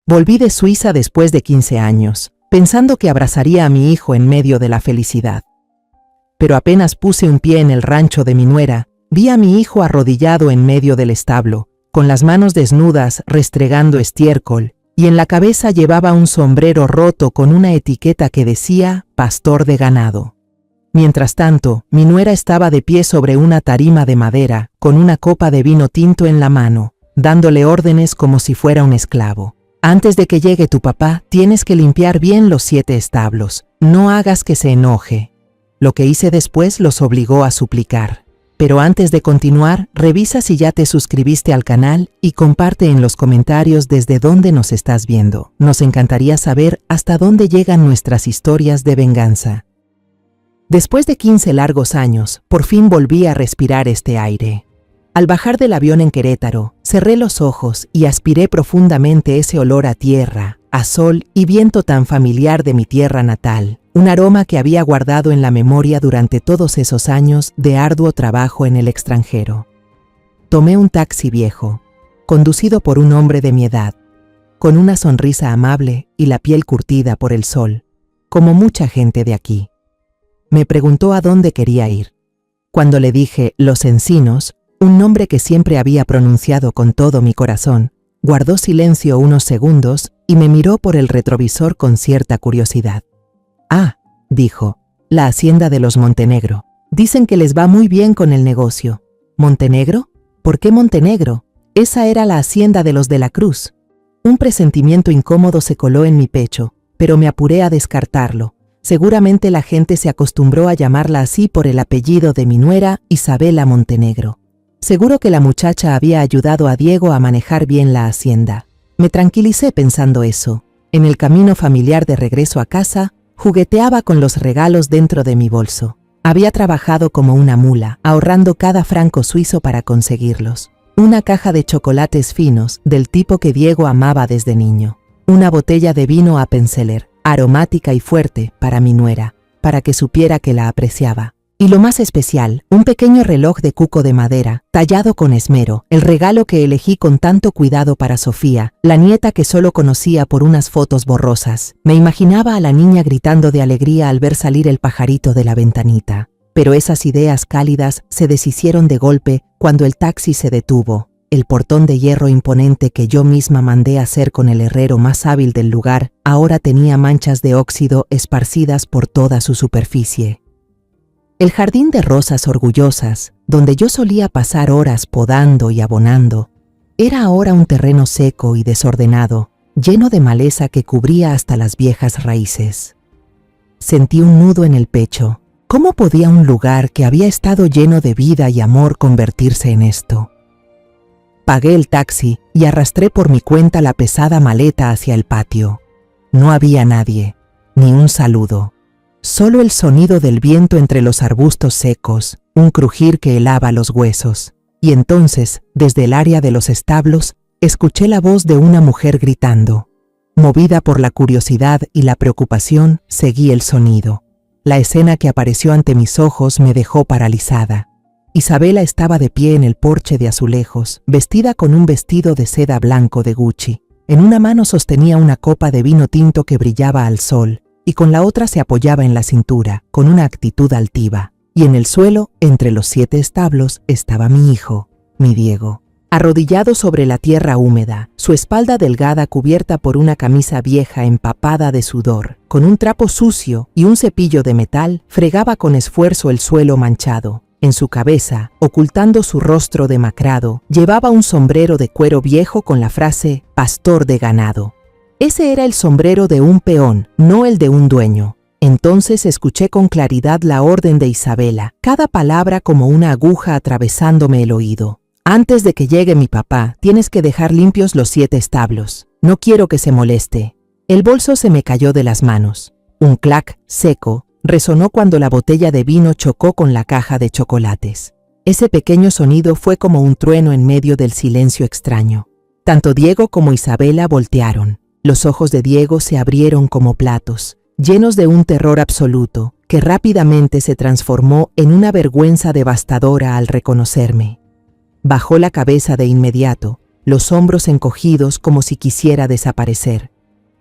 Volví de Suiza después de 15 años, pensando que abrazaría a mi hijo en medio de la felicidad. Pero apenas puse un pie en el rancho de mi nuera, vi a mi hijo arrodillado en medio del establo, con las manos desnudas restregando estiércol, y en la cabeza llevaba un sombrero roto con una etiqueta que decía «Pastor de ganado». Mientras tanto, mi nuera estaba de pie sobre una tarima de madera, con una copa de vino tinto en la mano, dándole órdenes como si fuera un esclavo. «Antes de que llegue tu papá, tienes que limpiar bien los 7 establos. No hagas que se enoje». Lo que hice después los obligó a suplicar. Pero antes de continuar, revisa si ya te suscribiste al canal y comparte en los comentarios desde dónde nos estás viendo. Nos encantaría saber hasta dónde llegan nuestras historias de venganza. Después de 15 largos años, por fin volví a respirar este aire. Al bajar del avión en Querétaro, cerré los ojos y aspiré profundamente ese olor a tierra, a sol y viento tan familiar de mi tierra natal, un aroma que había guardado en la memoria durante todos esos años de arduo trabajo en el extranjero. Tomé un taxi viejo, conducido por un hombre de mi edad, con una sonrisa amable y la piel curtida por el sol, como mucha gente de aquí. Me preguntó a dónde quería ir. Cuando le dije Los Encinos, un nombre que siempre había pronunciado con todo mi corazón, guardó silencio unos segundos y me miró por el retrovisor con cierta curiosidad. «Ah», dijo, «la hacienda de los Montenegro. Dicen que les va muy bien con el negocio». «¿Montenegro? ¿Por qué Montenegro? Esa era la hacienda de los de la Cruz». Un presentimiento incómodo se coló en mi pecho, pero me apuré a descartarlo. Seguramente la gente se acostumbró a llamarla así por el apellido de mi nuera, Isabela Montenegro. Seguro que la muchacha había ayudado a Diego a manejar bien la hacienda. Me tranquilicé pensando eso. En el camino familiar de regreso a casa, jugueteaba con los regalos dentro de mi bolso. Había trabajado como una mula, ahorrando cada franco suizo para conseguirlos. Una caja de chocolates finos, del tipo que Diego amaba desde niño. Una botella de vino Appenzeller, aromática y fuerte, para mi nuera, para que supiera que la apreciaba. Y lo más especial, un pequeño reloj de cuco de madera, tallado con esmero, el regalo que elegí con tanto cuidado para Sofía, la nieta que solo conocía por unas fotos borrosas. Me imaginaba a la niña gritando de alegría al ver salir el pajarito de la ventanita. Pero esas ideas cálidas se deshicieron de golpe cuando el taxi se detuvo. El portón de hierro imponente que yo misma mandé hacer con el herrero más hábil del lugar, ahora tenía manchas de óxido esparcidas por toda su superficie. El jardín de rosas orgullosas, donde yo solía pasar horas podando y abonando, era ahora un terreno seco y desordenado, lleno de maleza que cubría hasta las viejas raíces. Sentí un nudo en el pecho. ¿Cómo podía un lugar que había estado lleno de vida y amor convertirse en esto? Pagué el taxi y arrastré por mi cuenta la pesada maleta hacia el patio. No había nadie, ni un saludo. Solo el sonido del viento entre los arbustos secos, un crujir que helaba los huesos. Y entonces, desde el área de los establos, escuché la voz de una mujer gritando. Movida por la curiosidad y la preocupación, seguí el sonido. La escena que apareció ante mis ojos me dejó paralizada. Isabela estaba de pie en el porche de azulejos, vestida con un vestido de seda blanco de Gucci. En una mano sostenía una copa de vino tinto que brillaba al sol, y con la otra se apoyaba en la cintura, con una actitud altiva. Y en el suelo, entre los 7 establos, estaba mi hijo, mi Diego. Arrodillado sobre la tierra húmeda, su espalda delgada cubierta por una camisa vieja empapada de sudor, con un trapo sucio y un cepillo de metal, fregaba con esfuerzo el suelo manchado. En su cabeza, ocultando su rostro demacrado, llevaba un sombrero de cuero viejo con la frase «Pastor de ganado». Ese era el sombrero de un peón, no el de un dueño. Entonces escuché con claridad la orden de Isabela, cada palabra como una aguja atravesándome el oído. «Antes de que llegue mi papá, tienes que dejar limpios los 7 establos. No quiero que se moleste». El bolso se me cayó de las manos. Un clac seco resonó cuando la botella de vino chocó con la caja de chocolates. Ese pequeño sonido fue como un trueno en medio del silencio extraño. Tanto Diego como Isabela voltearon. Los ojos de Diego se abrieron como platos, llenos de un terror absoluto, que rápidamente se transformó en una vergüenza devastadora al reconocerme. Bajó la cabeza de inmediato, los hombros encogidos como si quisiera desaparecer.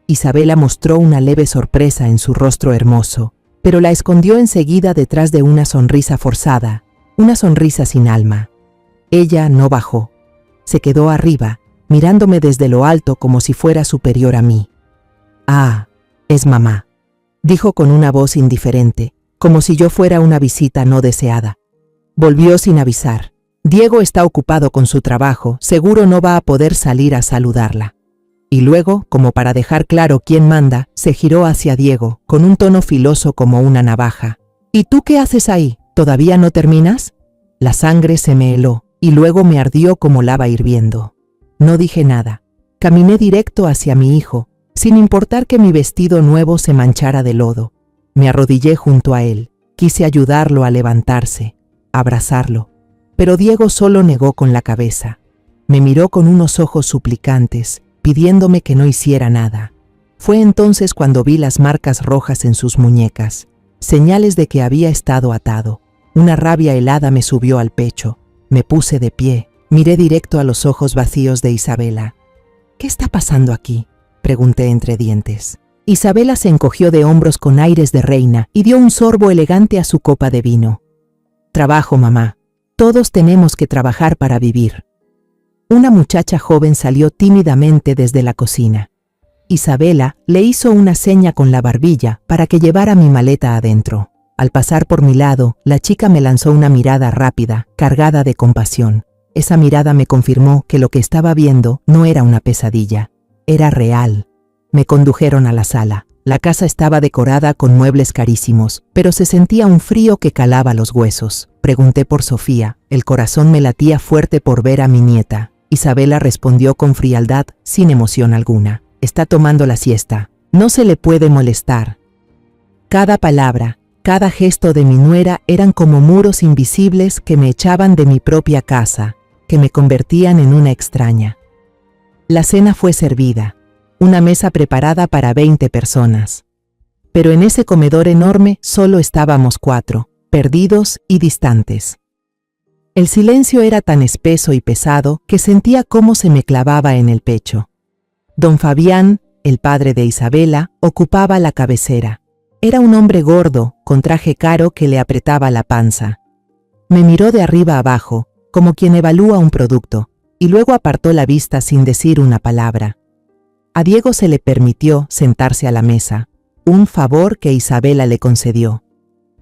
Isabela mostró una leve sorpresa en su rostro hermoso, pero la escondió enseguida detrás de una sonrisa forzada, una sonrisa sin alma. Ella no bajó. Se quedó arriba, mirándome desde lo alto como si fuera superior a mí. «Ah, es mamá», dijo con una voz indiferente, como si yo fuera una visita no deseada. Volvió sin avisar. Diego está ocupado con su trabajo, seguro no va a poder salir a saludarla. Y luego, como para dejar claro quién manda, se giró hacia Diego, con un tono filoso como una navaja. «¿Y tú qué haces ahí? ¿Todavía no terminas?» La sangre se me heló, y luego me ardió como lava hirviendo. No dije nada. Caminé directo hacia mi hijo, sin importar que mi vestido nuevo se manchara de lodo. Me arrodillé junto a él. Quise ayudarlo a levantarse, abrazarlo. Pero Diego solo negó con la cabeza. Me miró con unos ojos suplicantes, pidiéndome que no hiciera nada. Fue entonces cuando vi las marcas rojas en sus muñecas, señales de que había estado atado. Una rabia helada me subió al pecho. Me puse de pie, miré directo a los ojos vacíos de Isabela. «¿Qué está pasando aquí?», pregunté entre dientes. Isabela se encogió de hombros con aires de reina y dio un sorbo elegante a su copa de vino. «Trabajo, mamá. Todos tenemos que trabajar para vivir». Una muchacha joven salió tímidamente desde la cocina. Isabela le hizo una seña con la barbilla para que llevara mi maleta adentro. Al pasar por mi lado, la chica me lanzó una mirada rápida, cargada de compasión. Esa mirada me confirmó que lo que estaba viendo no era una pesadilla, era real. Me condujeron a la sala. La casa estaba decorada con muebles carísimos, pero se sentía un frío que calaba los huesos. Pregunté por Sofía. El corazón me latía fuerte por ver a mi nieta. Isabela respondió con frialdad, sin emoción alguna. «Está tomando la siesta. No se le puede molestar». Cada palabra, cada gesto de mi nuera eran como muros invisibles que me echaban de mi propia casa, que me convertían en una extraña. La cena fue servida, una mesa preparada para 20 personas. Pero en ese comedor enorme solo estábamos 4, perdidos y distantes. El silencio era tan espeso y pesado que sentía cómo se me clavaba en el pecho. Don Fabián, el padre de Isabela, ocupaba la cabecera. Era un hombre gordo, con traje caro que le apretaba la panza. Me miró de arriba abajo, como quien evalúa un producto, y luego apartó la vista sin decir una palabra. A Diego se le permitió sentarse a la mesa, un favor que Isabela le concedió.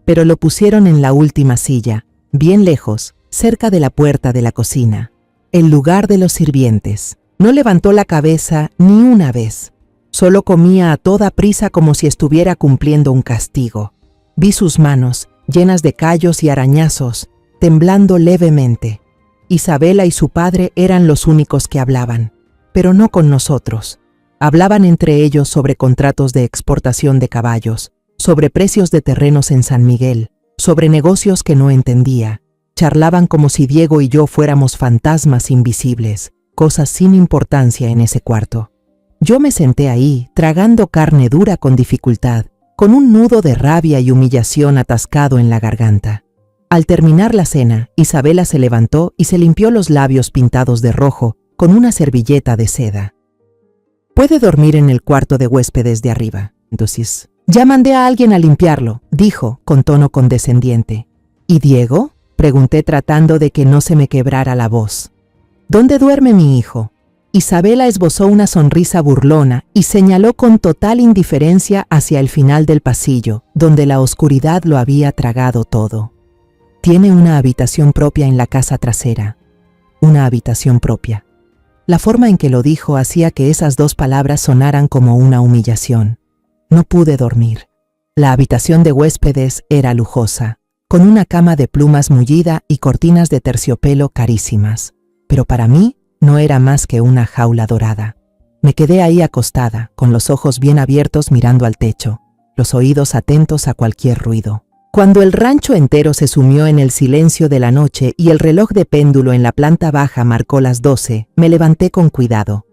Pero lo pusieron en la última silla, bien lejos, cerca de la puerta de la cocina, el lugar de los sirvientes. No levantó la cabeza ni una vez. Solo comía a toda prisa como si estuviera cumpliendo un castigo. Vi sus manos, llenas de callos y arañazos, temblando levemente. Isabela y su padre eran los únicos que hablaban, pero no con nosotros. Hablaban entre ellos sobre contratos de exportación de caballos, sobre precios de terrenos en San Miguel, sobre negocios que no entendía. Charlaban como si Diego y yo fuéramos fantasmas invisibles, cosas sin importancia en ese cuarto. Yo me senté ahí, tragando carne dura con dificultad, con un nudo de rabia y humillación atascado en la garganta. Al terminar la cena, Isabela se levantó y se limpió los labios pintados de rojo con una servilleta de seda. «Puede dormir en el cuarto de huéspedes de arriba. Entonces, ya mandé a alguien a limpiarlo», dijo, con tono condescendiente. «¿Y Diego?», pregunté tratando de que no se me quebrara la voz. «¿Dónde duerme mi hijo?». Isabela esbozó una sonrisa burlona y señaló con total indiferencia hacia el final del pasillo, donde la oscuridad lo había tragado todo. «Tiene una habitación propia en la casa trasera. Una habitación propia». La forma en que lo dijo hacía que esas 2 palabras sonaran como una humillación. No pude dormir. La habitación de huéspedes era lujosa, con una cama de plumas mullida y cortinas de terciopelo carísimas. Pero para mí, no era más que una jaula dorada. Me quedé ahí acostada, con los ojos bien abiertos mirando al techo, los oídos atentos a cualquier ruido. Cuando el rancho entero se sumió en el silencio de la noche y el reloj de péndulo en la planta baja marcó las 12, me levanté con cuidado.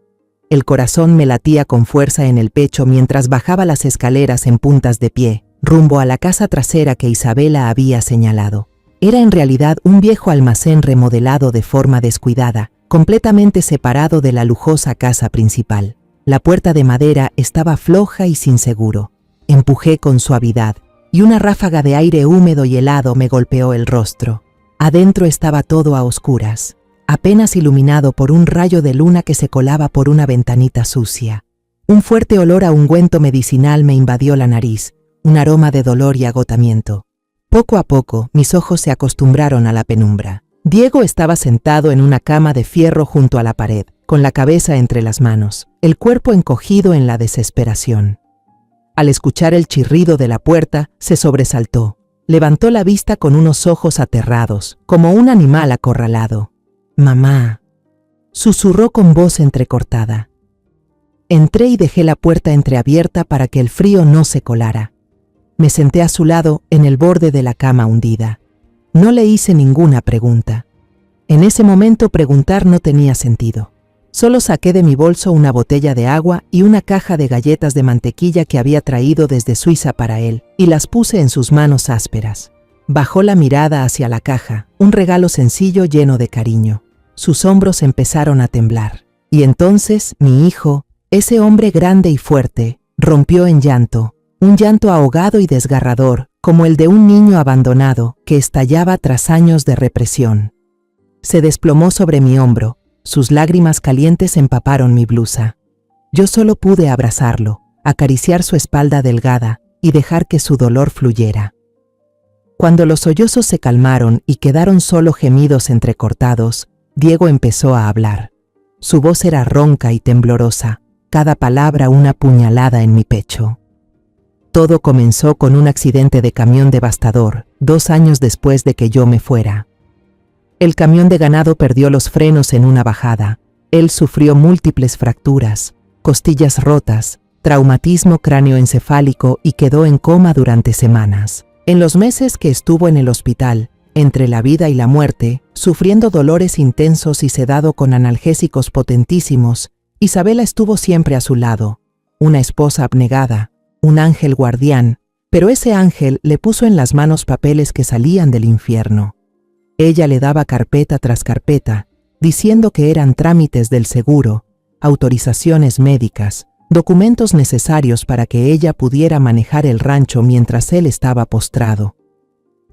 El corazón me latía con fuerza en el pecho mientras bajaba las escaleras en puntas de pie, rumbo a la casa trasera que Isabela había señalado. Era en realidad un viejo almacén remodelado de forma descuidada, completamente separado de la lujosa casa principal. La puerta de madera estaba floja y sin seguro. Empujé con suavidad, y una ráfaga de aire húmedo y helado me golpeó el rostro. Adentro estaba todo a oscuras, apenas iluminado por un rayo de luna que se colaba por una ventanita sucia. Un fuerte olor a ungüento medicinal me invadió la nariz, un aroma de dolor y agotamiento. Poco a poco, mis ojos se acostumbraron a la penumbra. Diego estaba sentado en una cama de fierro junto a la pared, con la cabeza entre las manos, el cuerpo encogido en la desesperación. Al escuchar el chirrido de la puerta, se sobresaltó. Levantó la vista con unos ojos aterrados, como un animal acorralado. «Mamá», susurró con voz entrecortada. Entré y dejé la puerta entreabierta para que el frío no se colara. Me senté a su lado, en el borde de la cama hundida. No le hice ninguna pregunta. En ese momento preguntar no tenía sentido. Solo saqué de mi bolso una botella de agua y una caja de galletas de mantequilla que había traído desde Suiza para él, y las puse en sus manos ásperas. Bajó la mirada hacia la caja, un regalo sencillo lleno de cariño. Sus hombros empezaron a temblar. Y entonces, mi hijo, ese hombre grande y fuerte, rompió en llanto, un llanto ahogado y desgarrador, como el de un niño abandonado que estallaba tras años de represión. Se desplomó sobre mi hombro, sus lágrimas calientes empaparon mi blusa. Yo solo pude abrazarlo, acariciar su espalda delgada y dejar que su dolor fluyera. Cuando los sollozos se calmaron y quedaron solo gemidos entrecortados, Diego empezó a hablar. Su voz era ronca y temblorosa, cada palabra una puñalada en mi pecho. Todo comenzó con un accidente de camión devastador, 2 años después de que yo me fuera. El camión de ganado perdió los frenos en una bajada. Él sufrió múltiples fracturas, costillas rotas, traumatismo cráneoencefálico y quedó en coma durante semanas. En los meses que estuvo en el hospital, entre la vida y la muerte, sufriendo dolores intensos y sedado con analgésicos potentísimos, Isabela estuvo siempre a su lado, una esposa abnegada, un ángel guardián, pero ese ángel le puso en las manos papeles que salían del infierno. Ella le daba carpeta tras carpeta, diciendo que eran trámites del seguro, autorizaciones médicas, documentos necesarios para que ella pudiera manejar el rancho mientras él estaba postrado.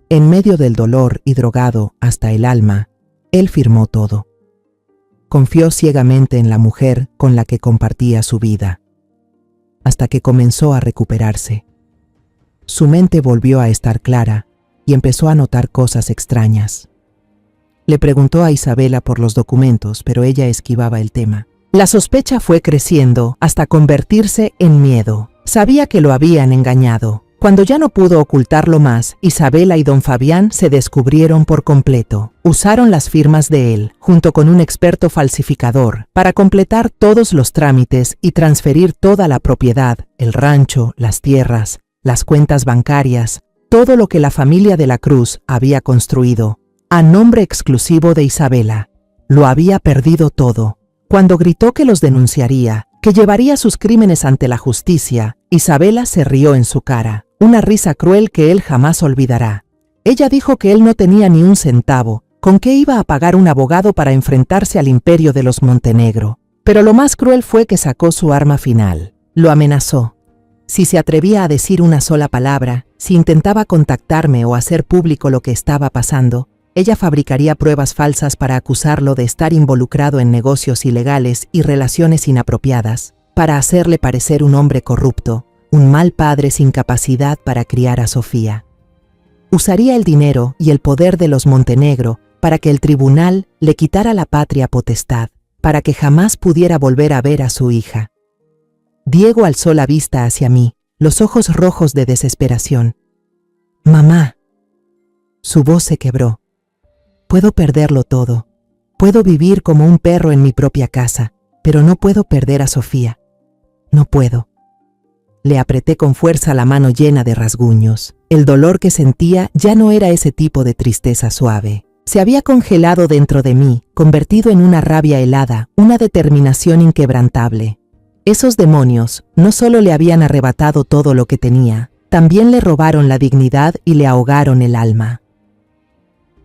En medio del dolor y drogado hasta el alma, él firmó todo. Confió ciegamente en la mujer con la que compartía su vida, hasta que comenzó a recuperarse. Su mente volvió a estar clara y empezó a notar cosas extrañas. Le preguntó a Isabela por los documentos, pero ella esquivaba el tema. La sospecha fue creciendo hasta convertirse en miedo. Sabía que lo habían engañado. Cuando ya no pudo ocultarlo más, Isabela y don Fabián se descubrieron por completo. Usaron las firmas de él, junto con un experto falsificador, para completar todos los trámites y transferir toda la propiedad, el rancho, las tierras, las cuentas bancarias, todo lo que la familia de la Cruz había construido, a nombre exclusivo de Isabela. Lo había perdido todo. Cuando gritó que los denunciaría, que llevaría sus crímenes ante la justicia, Isabela se rió en su cara. Una risa cruel que él jamás olvidará. Ella dijo que él no tenía ni un centavo, con qué iba a pagar un abogado para enfrentarse al imperio de los Montenegro. Pero lo más cruel fue que sacó su arma final. Lo amenazó. Si se atrevía a decir una sola palabra, si intentaba contactarme o hacer público lo que estaba pasando, ella fabricaría pruebas falsas para acusarlo de estar involucrado en negocios ilegales y relaciones inapropiadas, para hacerle parecer un hombre corrupto, un mal padre sin capacidad para criar a Sofía. Usaría el dinero y el poder de los Montenegro para que el tribunal le quitara la patria potestad, para que jamás pudiera volver a ver a su hija. Diego alzó la vista hacia mí, los ojos rojos de desesperación. «Mamá». Su voz se quebró. «Puedo perderlo todo. Puedo vivir como un perro en mi propia casa, pero no puedo perder a Sofía. No puedo». Le apreté con fuerza la mano llena de rasguños. El dolor que sentía ya no era ese tipo de tristeza suave. Se había congelado dentro de mí, convertido en una rabia helada, una determinación inquebrantable. Esos demonios no solo le habían arrebatado todo lo que tenía, también le robaron la dignidad y le ahogaron el alma.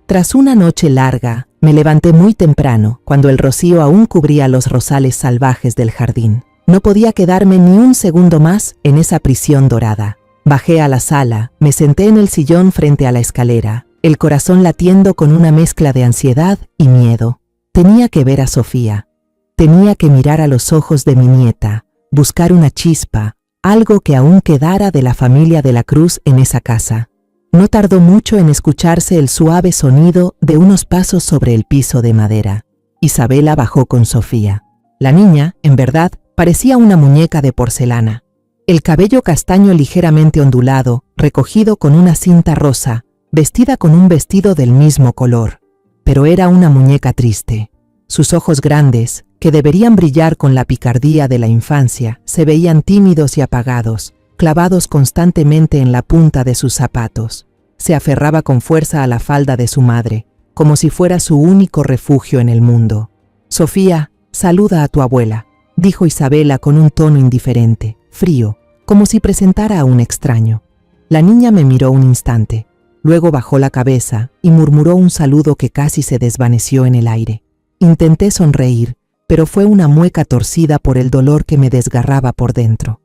Tras una noche larga, Me levanté muy temprano, cuando el rocío aún cubría los rosales salvajes del jardín. No podía quedarme ni un segundo más en esa prisión dorada. Bajé a la sala, me senté en el sillón frente a la escalera, el corazón latiendo con una mezcla de ansiedad y miedo. Tenía que ver a Sofía. Tenía que mirar a los ojos de mi nieta, buscar una chispa, algo que aún quedara de la familia de la Cruz en esa casa. No tardó mucho en escucharse el suave sonido de unos pasos sobre el piso de madera. Isabela bajó con Sofía. La niña, en verdad, parecía una muñeca de porcelana. El cabello castaño ligeramente ondulado, recogido con una cinta rosa, vestida con un vestido del mismo color. Pero era una muñeca triste. Sus ojos grandes, que deberían brillar con la picardía de la infancia, se veían tímidos y apagados, clavados constantemente en la punta de sus zapatos. Se aferraba con fuerza a la falda de su madre, como si fuera su único refugio en el mundo. «Sofía, saluda a tu abuela», dijo Isabela con un tono indiferente, frío, como si presentara a un extraño. La niña me miró un instante, luego bajó la cabeza y murmuró un saludo que casi se desvaneció en el aire. Intenté sonreír, pero fue una mueca torcida por el dolor que me desgarraba por dentro.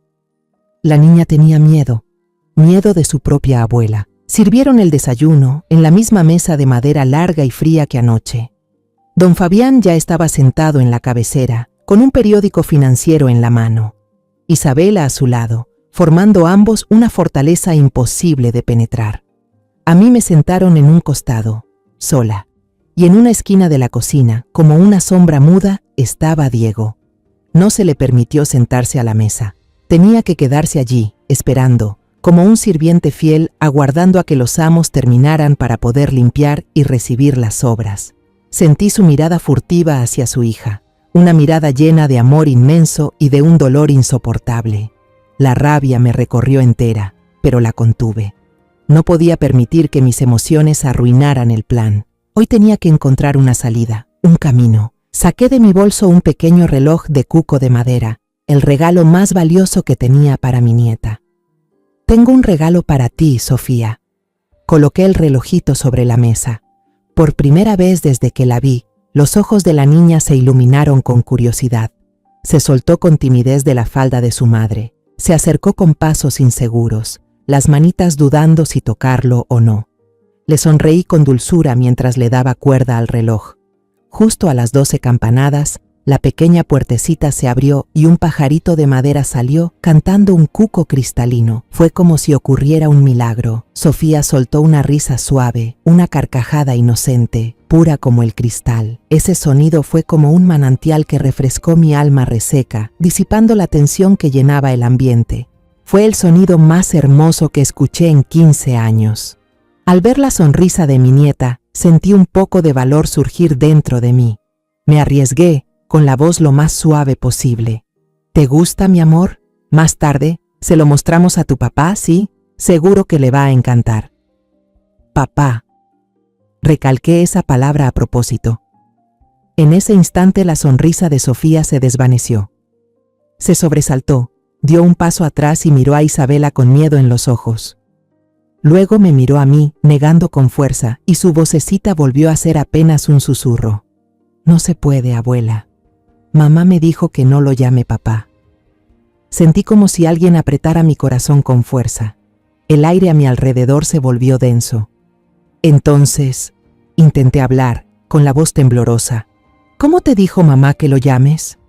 La niña tenía miedo de su propia abuela. Sirvieron el desayuno en la misma mesa de madera larga y fría que anoche. Don Fabián ya estaba sentado en la cabecera, con un periódico financiero en la mano. Isabela a su lado, formando ambos una fortaleza imposible de penetrar. A mí me sentaron en un costado, sola, y en una esquina de la cocina, como una sombra muda, estaba Diego. No se le permitió sentarse a la mesa. Tenía que quedarse allí, esperando, como un sirviente fiel, aguardando a que los amos terminaran para poder limpiar y recibir las sobras. Sentí su mirada furtiva hacia su hija, una mirada llena de amor inmenso y de un dolor insoportable. La rabia me recorrió entera, pero la contuve. No podía permitir que mis emociones arruinaran el plan. Hoy tenía que encontrar una salida, un camino. Saqué de mi bolso un pequeño reloj de cuco de madera, el regalo más valioso que tenía para mi nieta. «Tengo un regalo para ti, Sofía». Coloqué el relojito sobre la mesa. Por primera vez desde que la vi, los ojos de la niña se iluminaron con curiosidad. Se soltó con timidez de la falda de su madre. Se acercó con pasos inseguros, las manitas dudando si tocarlo o no. Le sonreí con dulzura mientras le daba cuerda al reloj. Justo a las 12 campanadas, la pequeña puertecita se abrió y un pajarito de madera salió cantando un cuco cristalino. Fue como si ocurriera un milagro. Sofía soltó una risa suave, una carcajada inocente, pura como el cristal. Ese sonido fue como un manantial que refrescó mi alma reseca, disipando la tensión que llenaba el ambiente. Fue el sonido más hermoso que escuché en 15 años. Al ver la sonrisa de mi nieta, sentí un poco de valor surgir dentro de mí. Me arriesgué, con la voz lo más suave posible. «¿Te gusta, mi amor? Más tarde, se lo mostramos a tu papá, ¿sí? Seguro que le va a encantar». «Papá». Recalqué esa palabra a propósito. En ese instante la sonrisa de Sofía se desvaneció. Se sobresaltó, dio un paso atrás y miró a Isabela con miedo en los ojos. Luego me miró a mí, negando con fuerza, y su vocecita volvió a ser apenas un susurro. «No se puede, abuela. Mamá me dijo que no lo llame papá». Sentí como si alguien apretara mi corazón con fuerza. El aire a mi alrededor se volvió denso. Entonces, intenté hablar, con la voz temblorosa. «¿Cómo te dijo mamá que lo llames?».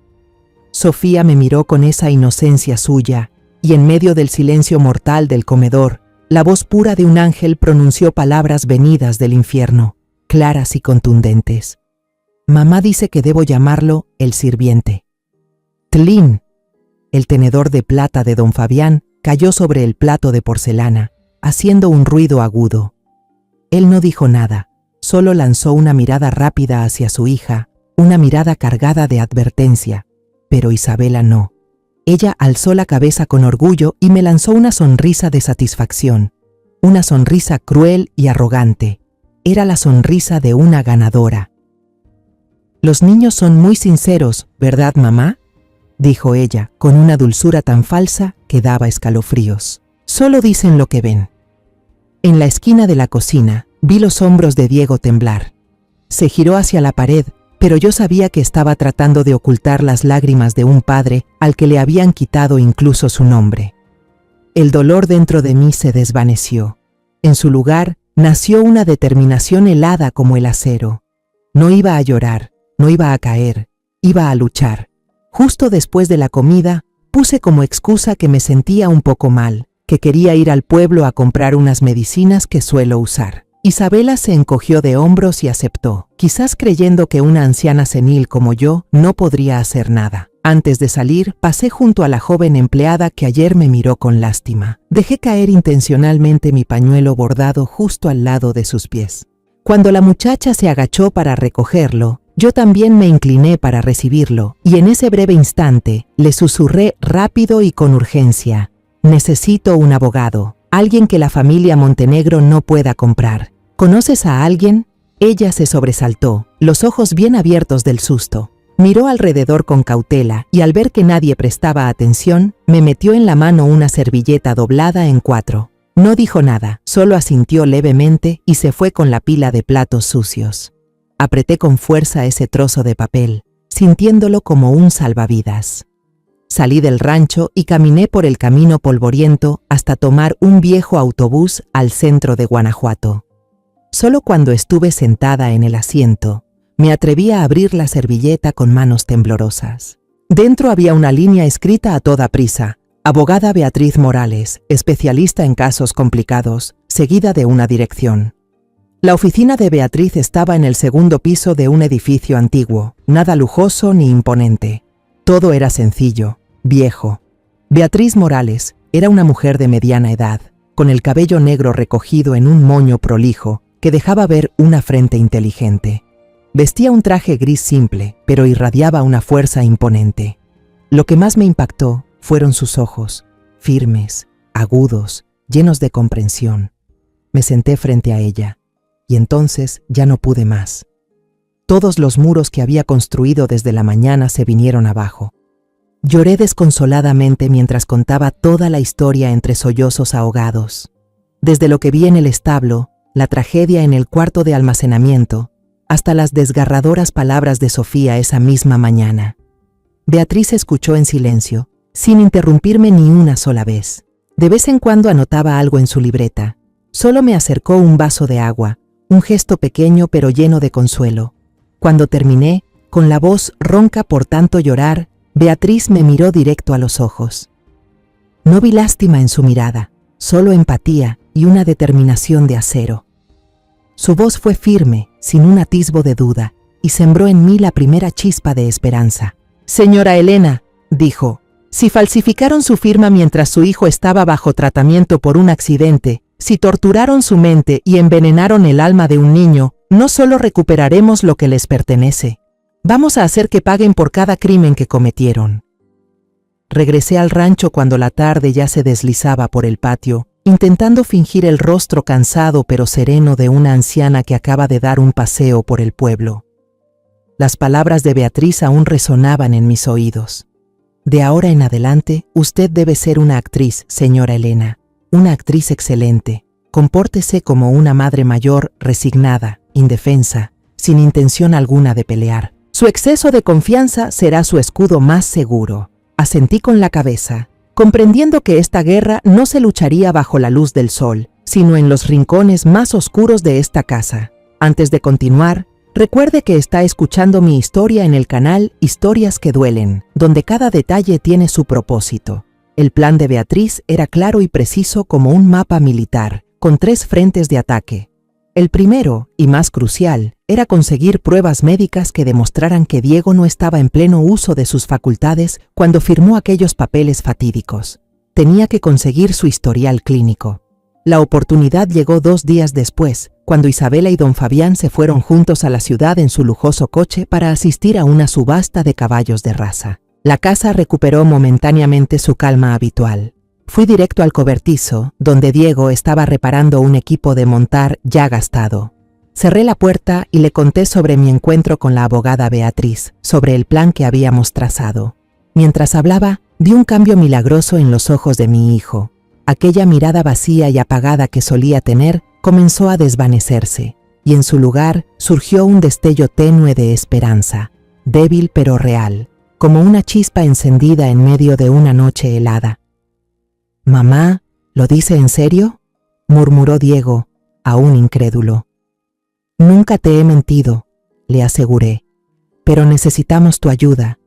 Sofía me miró con esa inocencia suya, y en medio del silencio mortal del comedor, la voz pura de un ángel pronunció palabras venidas del infierno, claras y contundentes. «Mamá dice que debo llamarlo el sirviente». «Tlin». El tenedor de plata de don Fabián cayó sobre el plato de porcelana, haciendo un ruido agudo. Él no dijo nada, solo lanzó una mirada rápida hacia su hija, una mirada cargada de advertencia, pero Isabela no. Ella alzó la cabeza con orgullo y me lanzó una sonrisa de satisfacción, una sonrisa cruel y arrogante. Era la sonrisa de una ganadora. «Los niños son muy sinceros, ¿verdad, mamá?», dijo ella, con una dulzura tan falsa que daba escalofríos. «Solo dicen lo que ven». En la esquina de la cocina, vi los hombros de Diego temblar. Se giró hacia la pared, pero yo sabía que estaba tratando de ocultar las lágrimas de un padre al que le habían quitado incluso su nombre. El dolor dentro de mí se desvaneció. En su lugar, nació una determinación helada como el acero. No iba a llorar, no iba a caer, iba a luchar. Justo después de la comida, puse como excusa que me sentía un poco mal, que quería ir al pueblo a comprar unas medicinas que suelo usar. Isabela se encogió de hombros y aceptó, quizás creyendo que una anciana senil como yo no podría hacer nada. Antes de salir, pasé junto a la joven empleada que ayer me miró con lástima. Dejé caer intencionalmente mi pañuelo bordado justo al lado de sus pies. Cuando la muchacha se agachó para recogerlo, yo también me incliné para recibirlo, y en ese breve instante le susurré rápido y con urgencia: necesito un abogado, alguien que la familia Montenegro no pueda comprar. ¿Conoces a alguien? Ella se sobresaltó, los ojos bien abiertos del susto. Miró alrededor con cautela y al ver que nadie prestaba atención, me metió en la mano una servilleta doblada en 4. No dijo nada, solo asintió levemente y se fue con la pila de platos sucios. Apreté con fuerza ese trozo de papel, sintiéndolo como un salvavidas. Salí del rancho y caminé por el camino polvoriento hasta tomar un viejo autobús al centro de Guanajuato. Solo cuando estuve sentada en el asiento, me atreví a abrir la servilleta con manos temblorosas. Dentro había una línea escrita a toda prisa: abogada Beatriz Morales, especialista en casos complicados, seguida de una dirección. La oficina de Beatriz estaba en el segundo piso de un edificio antiguo, nada lujoso ni imponente. Todo era sencillo, viejo. Beatriz Morales era una mujer de mediana edad, con el cabello negro recogido en un moño prolijo que dejaba ver una frente inteligente. Vestía un traje gris simple, pero irradiaba una fuerza imponente. Lo que más me impactó fueron sus ojos, firmes, agudos, llenos de comprensión. Me senté frente a ella, y entonces ya no pude más. Todos los muros que había construido desde la mañana se vinieron abajo. Lloré desconsoladamente mientras contaba toda la historia entre sollozos ahogados. Desde lo que vi en el establo, la tragedia en el cuarto de almacenamiento, hasta las desgarradoras palabras de Sofía esa misma mañana. Beatriz escuchó en silencio, sin interrumpirme ni una sola vez. De vez en cuando anotaba algo en su libreta. Solo me acercó un vaso de agua, un gesto pequeño pero lleno de consuelo. Cuando terminé, con la voz ronca por tanto llorar, Beatriz me miró directo a los ojos. No vi lástima en su mirada, solo empatía y una determinación de acero. Su voz fue firme, sin un atisbo de duda, y sembró en mí la primera chispa de esperanza. «Señora Elena», dijo, «si falsificaron su firma mientras su hijo estaba bajo tratamiento por un accidente, si torturaron su mente y envenenaron el alma de un niño, no solo recuperaremos lo que les pertenece, vamos a hacer que paguen por cada crimen que cometieron». Regresé al rancho cuando la tarde ya se deslizaba por el patio, intentando fingir el rostro cansado pero sereno de una anciana que acaba de dar un paseo por el pueblo. Las palabras de Beatriz aún resonaban en mis oídos. «De ahora en adelante, usted debe ser una actriz, señora Elena, una actriz excelente. Compórtese como una madre mayor, resignada, indefensa, sin intención alguna de pelear. Su exceso de confianza será su escudo más seguro». Asentí con la cabeza, comprendiendo que esta guerra no se lucharía bajo la luz del sol, sino en los rincones más oscuros de esta casa. Antes de continuar, recuerde que está escuchando mi historia en el canal Historias que Duelen, donde cada detalle tiene su propósito. El plan de Beatriz era claro y preciso como un mapa militar, con 3 frentes de ataque. El primero, y más crucial, era conseguir pruebas médicas que demostraran que Diego no estaba en pleno uso de sus facultades cuando firmó aquellos papeles fatídicos. Tenía que conseguir su historial clínico. La oportunidad llegó 2 días después, cuando Isabela y don Fabián se fueron juntos a la ciudad en su lujoso coche para asistir a una subasta de caballos de raza. La casa recuperó momentáneamente su calma habitual. Fui directo al cobertizo, donde Diego estaba reparando un equipo de montar ya gastado. Cerré la puerta y le conté sobre mi encuentro con la abogada Beatriz, sobre el plan que habíamos trazado. Mientras hablaba, vi un cambio milagroso en los ojos de mi hijo. Aquella mirada vacía y apagada que solía tener comenzó a desvanecerse, y en su lugar surgió un destello tenue de esperanza, débil pero real, como una chispa encendida en medio de una noche helada. «Mamá, ¿lo dice en serio?», murmuró Diego, aún incrédulo. «Nunca te he mentido», le aseguré, «pero necesitamos tu ayuda.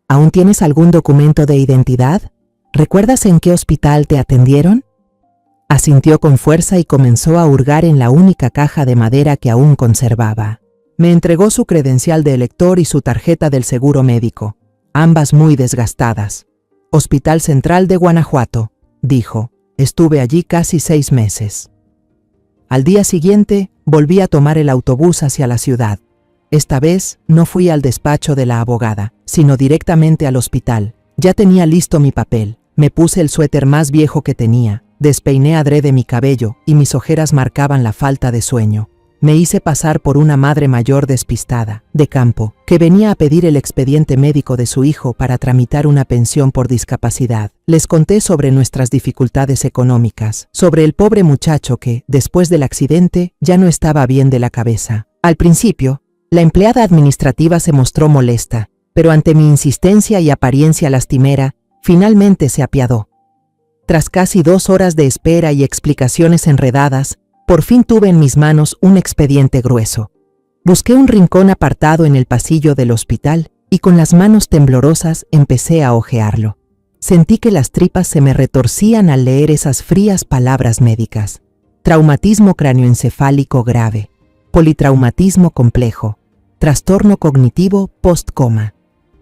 ¿Aún tienes algún documento de identidad? ¿Recuerdas en qué hospital te atendieron?». Asintió con fuerza y comenzó a hurgar en la única caja de madera que aún conservaba. Me entregó su credencial de elector y su tarjeta del seguro médico, ambas muy desgastadas. «Hospital Central de Guanajuato», dijo. «Estuve allí casi 6 meses». Al día siguiente, volví a tomar el autobús hacia la ciudad. Esta vez, no fui al despacho de la abogada, sino directamente al hospital. Ya tenía listo mi papel. Me puse el suéter más viejo que tenía, despeiné adrede mi cabello y mis ojeras marcaban la falta de sueño. Me hice pasar por una madre mayor despistada, de campo, que venía a pedir el expediente médico de su hijo para tramitar una pensión por discapacidad. Les conté sobre nuestras dificultades económicas, sobre el pobre muchacho que, después del accidente, ya no estaba bien de la cabeza. Al principio, la empleada administrativa se mostró molesta, pero ante mi insistencia y apariencia lastimera, finalmente se apiadó. Tras casi 2 horas de espera y explicaciones enredadas, por fin tuve en mis manos un expediente grueso. Busqué un rincón apartado en el pasillo del hospital y con las manos temblorosas empecé a hojearlo. Sentí que las tripas se me retorcían al leer esas frías palabras médicas. Traumatismo cráneoencefálico grave, politraumatismo complejo, trastorno cognitivo post-coma.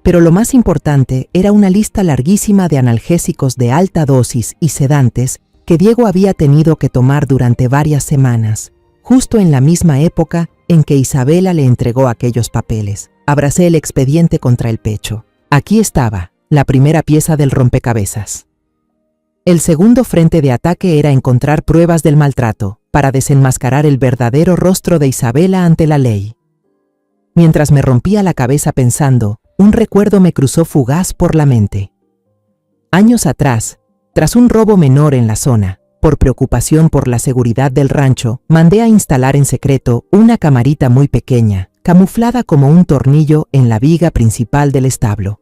Pero lo más importante era una lista larguísima de analgésicos de alta dosis y sedantes que Diego había tenido que tomar durante varias semanas, justo en la misma época en que Isabela le entregó aquellos papeles. Abracé el expediente contra el pecho. Aquí estaba, la primera pieza del rompecabezas. El segundo frente de ataque era encontrar pruebas del maltrato, para desenmascarar el verdadero rostro de Isabela ante la ley. Mientras me rompía la cabeza pensando, un recuerdo me cruzó fugaz por la mente. Años atrás, tras un robo menor en la zona, por preocupación por la seguridad del rancho, mandé a instalar en secreto una camarita muy pequeña, camuflada como un tornillo en la viga principal del establo.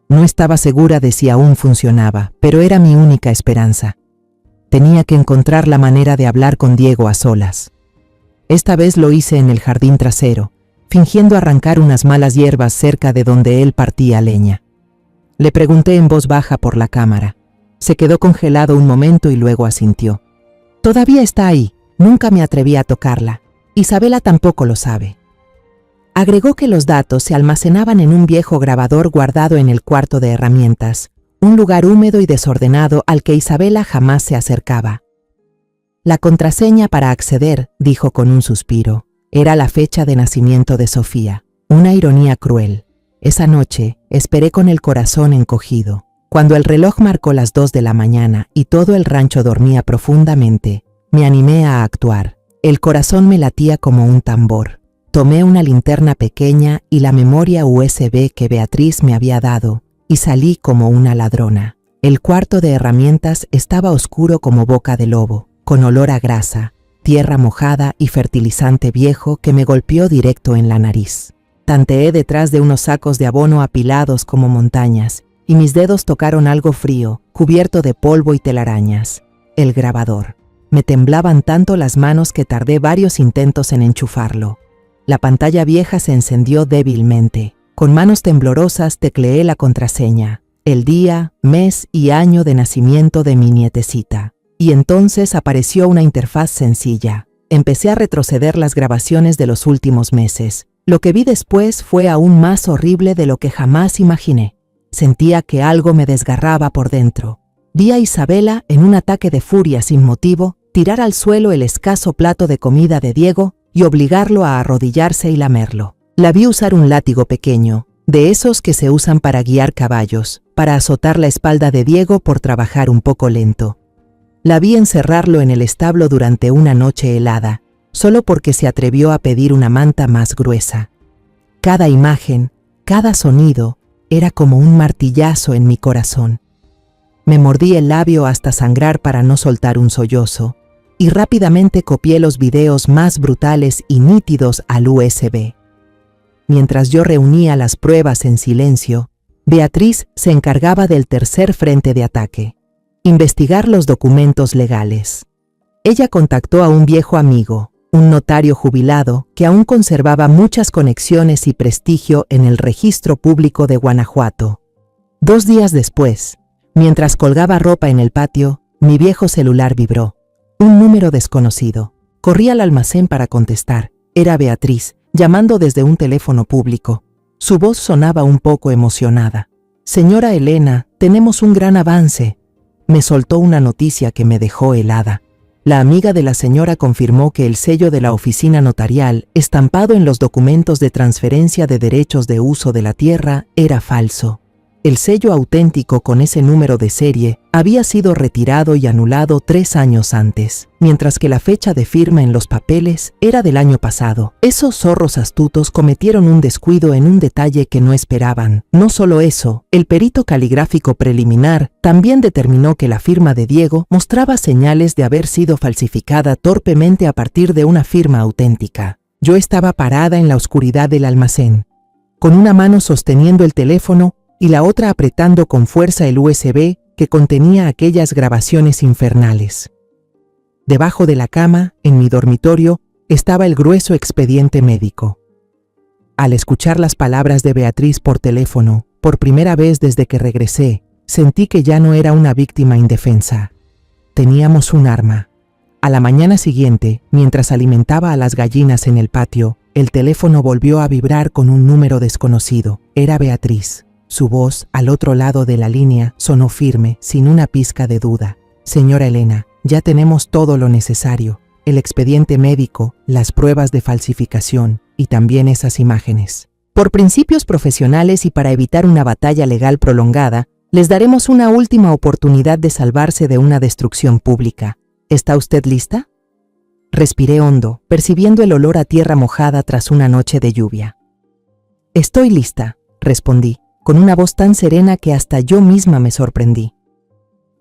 No estaba segura de si aún funcionaba, pero era mi única esperanza. Tenía que encontrar la manera de hablar con Diego a solas. Esta vez lo hice en el jardín trasero, fingiendo arrancar unas malas hierbas cerca de donde él partía leña. Le pregunté en voz baja por la cámara. Se quedó congelado un momento y luego asintió. «Todavía está ahí, nunca me atreví a tocarla. Isabela tampoco lo sabe». Agregó que los datos se almacenaban en un viejo grabador guardado en el cuarto de herramientas, un lugar húmedo y desordenado al que Isabela jamás se acercaba. La contraseña para acceder, dijo con un suspiro, era la fecha de nacimiento de Sofía. Una ironía cruel. Esa noche esperé con el corazón encogido. Cuando el reloj marcó las 2 de la mañana y todo el rancho dormía profundamente, me animé a actuar. El corazón me latía como un tambor. Tomé una linterna pequeña y la memoria USB que Beatriz me había dado, y salí como una ladrona. El cuarto de herramientas estaba oscuro como boca de lobo, con olor a grasa, tierra mojada y fertilizante viejo que me golpeó directo en la nariz. Tanteé detrás de unos sacos de abono apilados como montañas, y mis dedos tocaron algo frío, cubierto de polvo y telarañas. El grabador. Me temblaban tanto las manos que tardé varios intentos en enchufarlo. La pantalla vieja se encendió débilmente. Con manos temblorosas tecleé la contraseña, el día, mes y año de nacimiento de mi nietecita. Y entonces apareció una interfaz sencilla. Empecé a retroceder las grabaciones de los últimos meses. Lo que vi después fue aún más horrible de lo que jamás imaginé. Sentía que algo me desgarraba por dentro. Vi a Isabela, en un ataque de furia sin motivo, tirar al suelo el escaso plato de comida de Diego y obligarlo a arrodillarse y lamerlo. La vi usar un látigo pequeño, de esos que se usan para guiar caballos, para azotar la espalda de Diego por trabajar un poco lento. La vi encerrarlo en el establo durante una noche helada, solo porque se atrevió a pedir una manta más gruesa. Cada imagen, cada sonido, era como un martillazo en mi corazón. Me mordí el labio hasta sangrar para no soltar un sollozo. y rápidamente copié los videos más brutales y nítidos al USB. Mientras yo reunía las pruebas en silencio, Beatriz se encargaba del tercer frente de ataque: investigar los documentos legales. Ella contactó a un viejo amigo, un notario jubilado que aún conservaba muchas conexiones y prestigio en el registro público de Guanajuato. 2 días después, mientras colgaba ropa en el patio, mi viejo celular vibró. Un número desconocido. Corrí al almacén para contestar. Era Beatriz, llamando desde un teléfono público. Su voz sonaba un poco emocionada. «Señora Elena, tenemos un gran avance». Me soltó una noticia que me dejó helada. La amiga de la señora confirmó que el sello de la oficina notarial, estampado en los documentos de transferencia de derechos de uso de la tierra, era falso. El sello auténtico con ese número de serie había sido retirado y anulado 3 años antes, mientras que la fecha de firma en los papeles era del año pasado. Esos zorros astutos cometieron un descuido en un detalle que no esperaban. No solo eso, el perito caligráfico preliminar también determinó que la firma de Diego mostraba señales de haber sido falsificada torpemente a partir de una firma auténtica. Yo estaba parada en la oscuridad del almacén, con una mano sosteniendo el teléfono y la otra apretando con fuerza el USB que contenía aquellas grabaciones infernales. Debajo de la cama, en mi dormitorio, estaba el grueso expediente médico. Al escuchar las palabras de Beatriz por teléfono, por primera vez desde que regresé, sentí que ya no era una víctima indefensa. Teníamos un arma. A la mañana siguiente, mientras alimentaba a las gallinas en el patio, el teléfono volvió a vibrar con un número desconocido. Era Beatriz. Su voz, al otro lado de la línea, sonó firme, sin una pizca de duda. «Señora Elena, ya tenemos todo lo necesario. El expediente médico, las pruebas de falsificación y también esas imágenes. Por principios profesionales y para evitar una batalla legal prolongada, les daremos una última oportunidad de salvarse de una destrucción pública. ¿Está usted lista?». Respiré hondo, percibiendo el olor a tierra mojada tras una noche de lluvia. «Estoy lista», respondí, con una voz tan serena que hasta yo misma me sorprendí.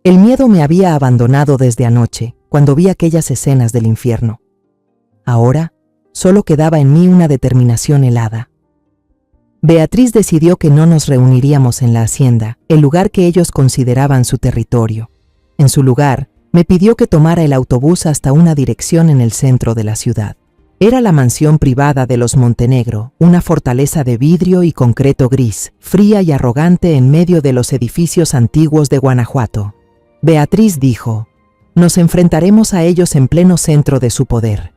El miedo me había abandonado desde anoche, cuando vi aquellas escenas del infierno. Ahora, solo quedaba en mí una determinación helada. Beatriz decidió que no nos reuniríamos en la hacienda, el lugar que ellos consideraban su territorio. En su lugar, me pidió que tomara el autobús hasta una dirección en el centro de la ciudad. Era la mansión privada de los Montenegro, una fortaleza de vidrio y concreto gris, fría y arrogante en medio de los edificios antiguos de Guanajuato. Beatriz dijo: «Nos enfrentaremos a ellos en pleno centro de su poder.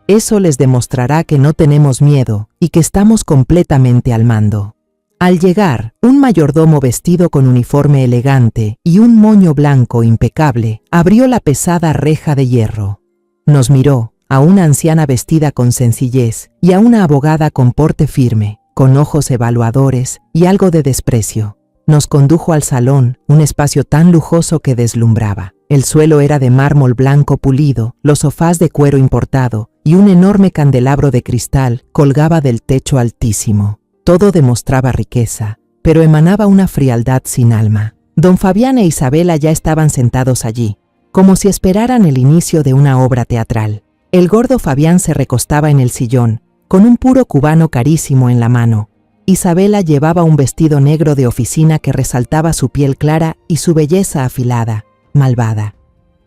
Eso les demostrará que no tenemos miedo y que estamos completamente al mando». Al llegar, un mayordomo vestido con uniforme elegante y un moño blanco impecable abrió la pesada reja de hierro. Nos miró, a una anciana vestida con sencillez y a una abogada con porte firme, con ojos evaluadores y algo de desprecio. Nos condujo al salón, un espacio tan lujoso que deslumbraba. El suelo era de mármol blanco pulido, los sofás de cuero importado y un enorme candelabro de cristal colgaba del techo altísimo. Todo demostraba riqueza, pero emanaba una frialdad sin alma. Don Fabián e Isabela ya estaban sentados allí, como si esperaran el inicio de una obra teatral. El gordo Fabián se recostaba en el sillón, con un puro cubano carísimo en la mano. Isabela llevaba un vestido negro de oficina que resaltaba su piel clara y su belleza afilada, malvada.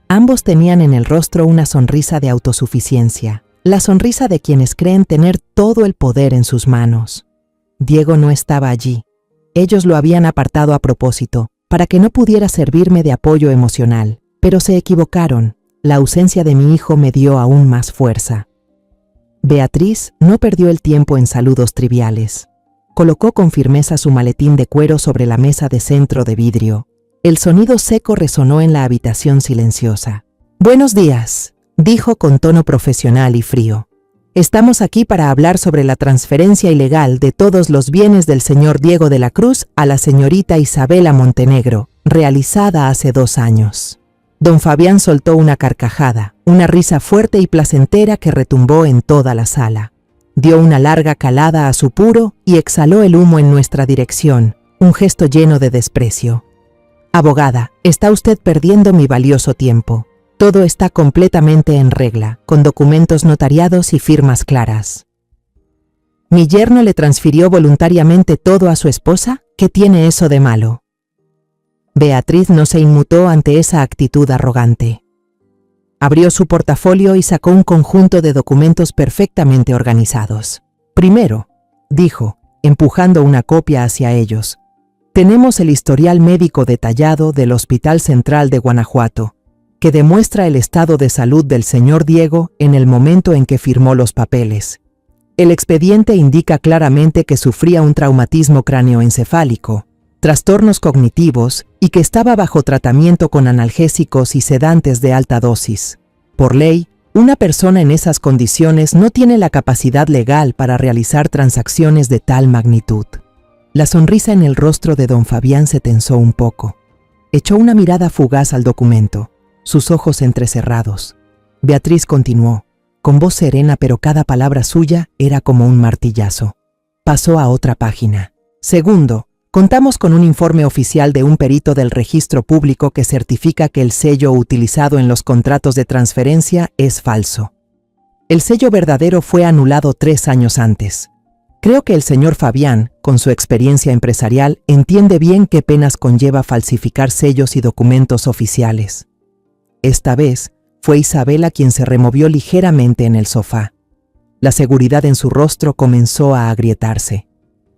Ambos tenían en el rostro una sonrisa de autosuficiencia, la sonrisa de quienes creen tener todo el poder en sus manos. Diego no estaba allí. Ellos lo habían apartado a propósito, para que no pudiera servirme de apoyo emocional, pero se equivocaron. La ausencia de mi hijo me dio aún más fuerza. Beatriz no perdió el tiempo en saludos triviales. Colocó con firmeza su maletín de cuero sobre la mesa de centro de vidrio. El sonido seco resonó en la habitación silenciosa. «Buenos días», dijo con tono profesional y frío. «Estamos aquí para hablar sobre la transferencia ilegal de todos los bienes del señor Diego de la Cruz a la señorita Isabela Montenegro, realizada hace 2 años». Don Fabián soltó una carcajada, una risa fuerte y placentera que retumbó en toda la sala. Dio una larga calada a su puro y exhaló el humo en nuestra dirección, un gesto lleno de desprecio. «Abogada, está usted perdiendo mi valioso tiempo. Todo está completamente en regla, con documentos notariados y firmas claras. ¿Mi yerno le transfirió voluntariamente todo a su esposa? ¿Qué tiene eso de malo? Beatriz no se inmutó ante esa actitud arrogante. Abrió su portafolio y sacó un conjunto de documentos perfectamente organizados. Primero, dijo, empujando una copia hacia ellos, tenemos el historial médico detallado del Hospital Central de Guanajuato, que demuestra el estado de salud del señor Diego en el momento en que firmó los papeles. El expediente indica claramente que sufría un traumatismo cráneoencefálico, trastornos cognitivos y que estaba bajo tratamiento con analgésicos y sedantes de alta dosis. Por ley, una persona en esas condiciones no tiene la capacidad legal para realizar transacciones de tal magnitud. La sonrisa en el rostro de don Fabián se tensó un poco. Echó una mirada fugaz al documento, sus ojos entrecerrados. Beatriz continuó, con voz serena, pero cada palabra suya era como un martillazo. Pasó a otra página. Segundo, contamos con un informe oficial de un perito del registro público que certifica que el sello utilizado en los contratos de transferencia es falso. El sello verdadero fue anulado 3 años antes. Creo que el señor Fabián, con su experiencia empresarial, entiende bien qué penas conlleva falsificar sellos y documentos oficiales. Esta vez, fue Isabela quien se removió ligeramente en el sofá. La seguridad en su rostro comenzó a agrietarse.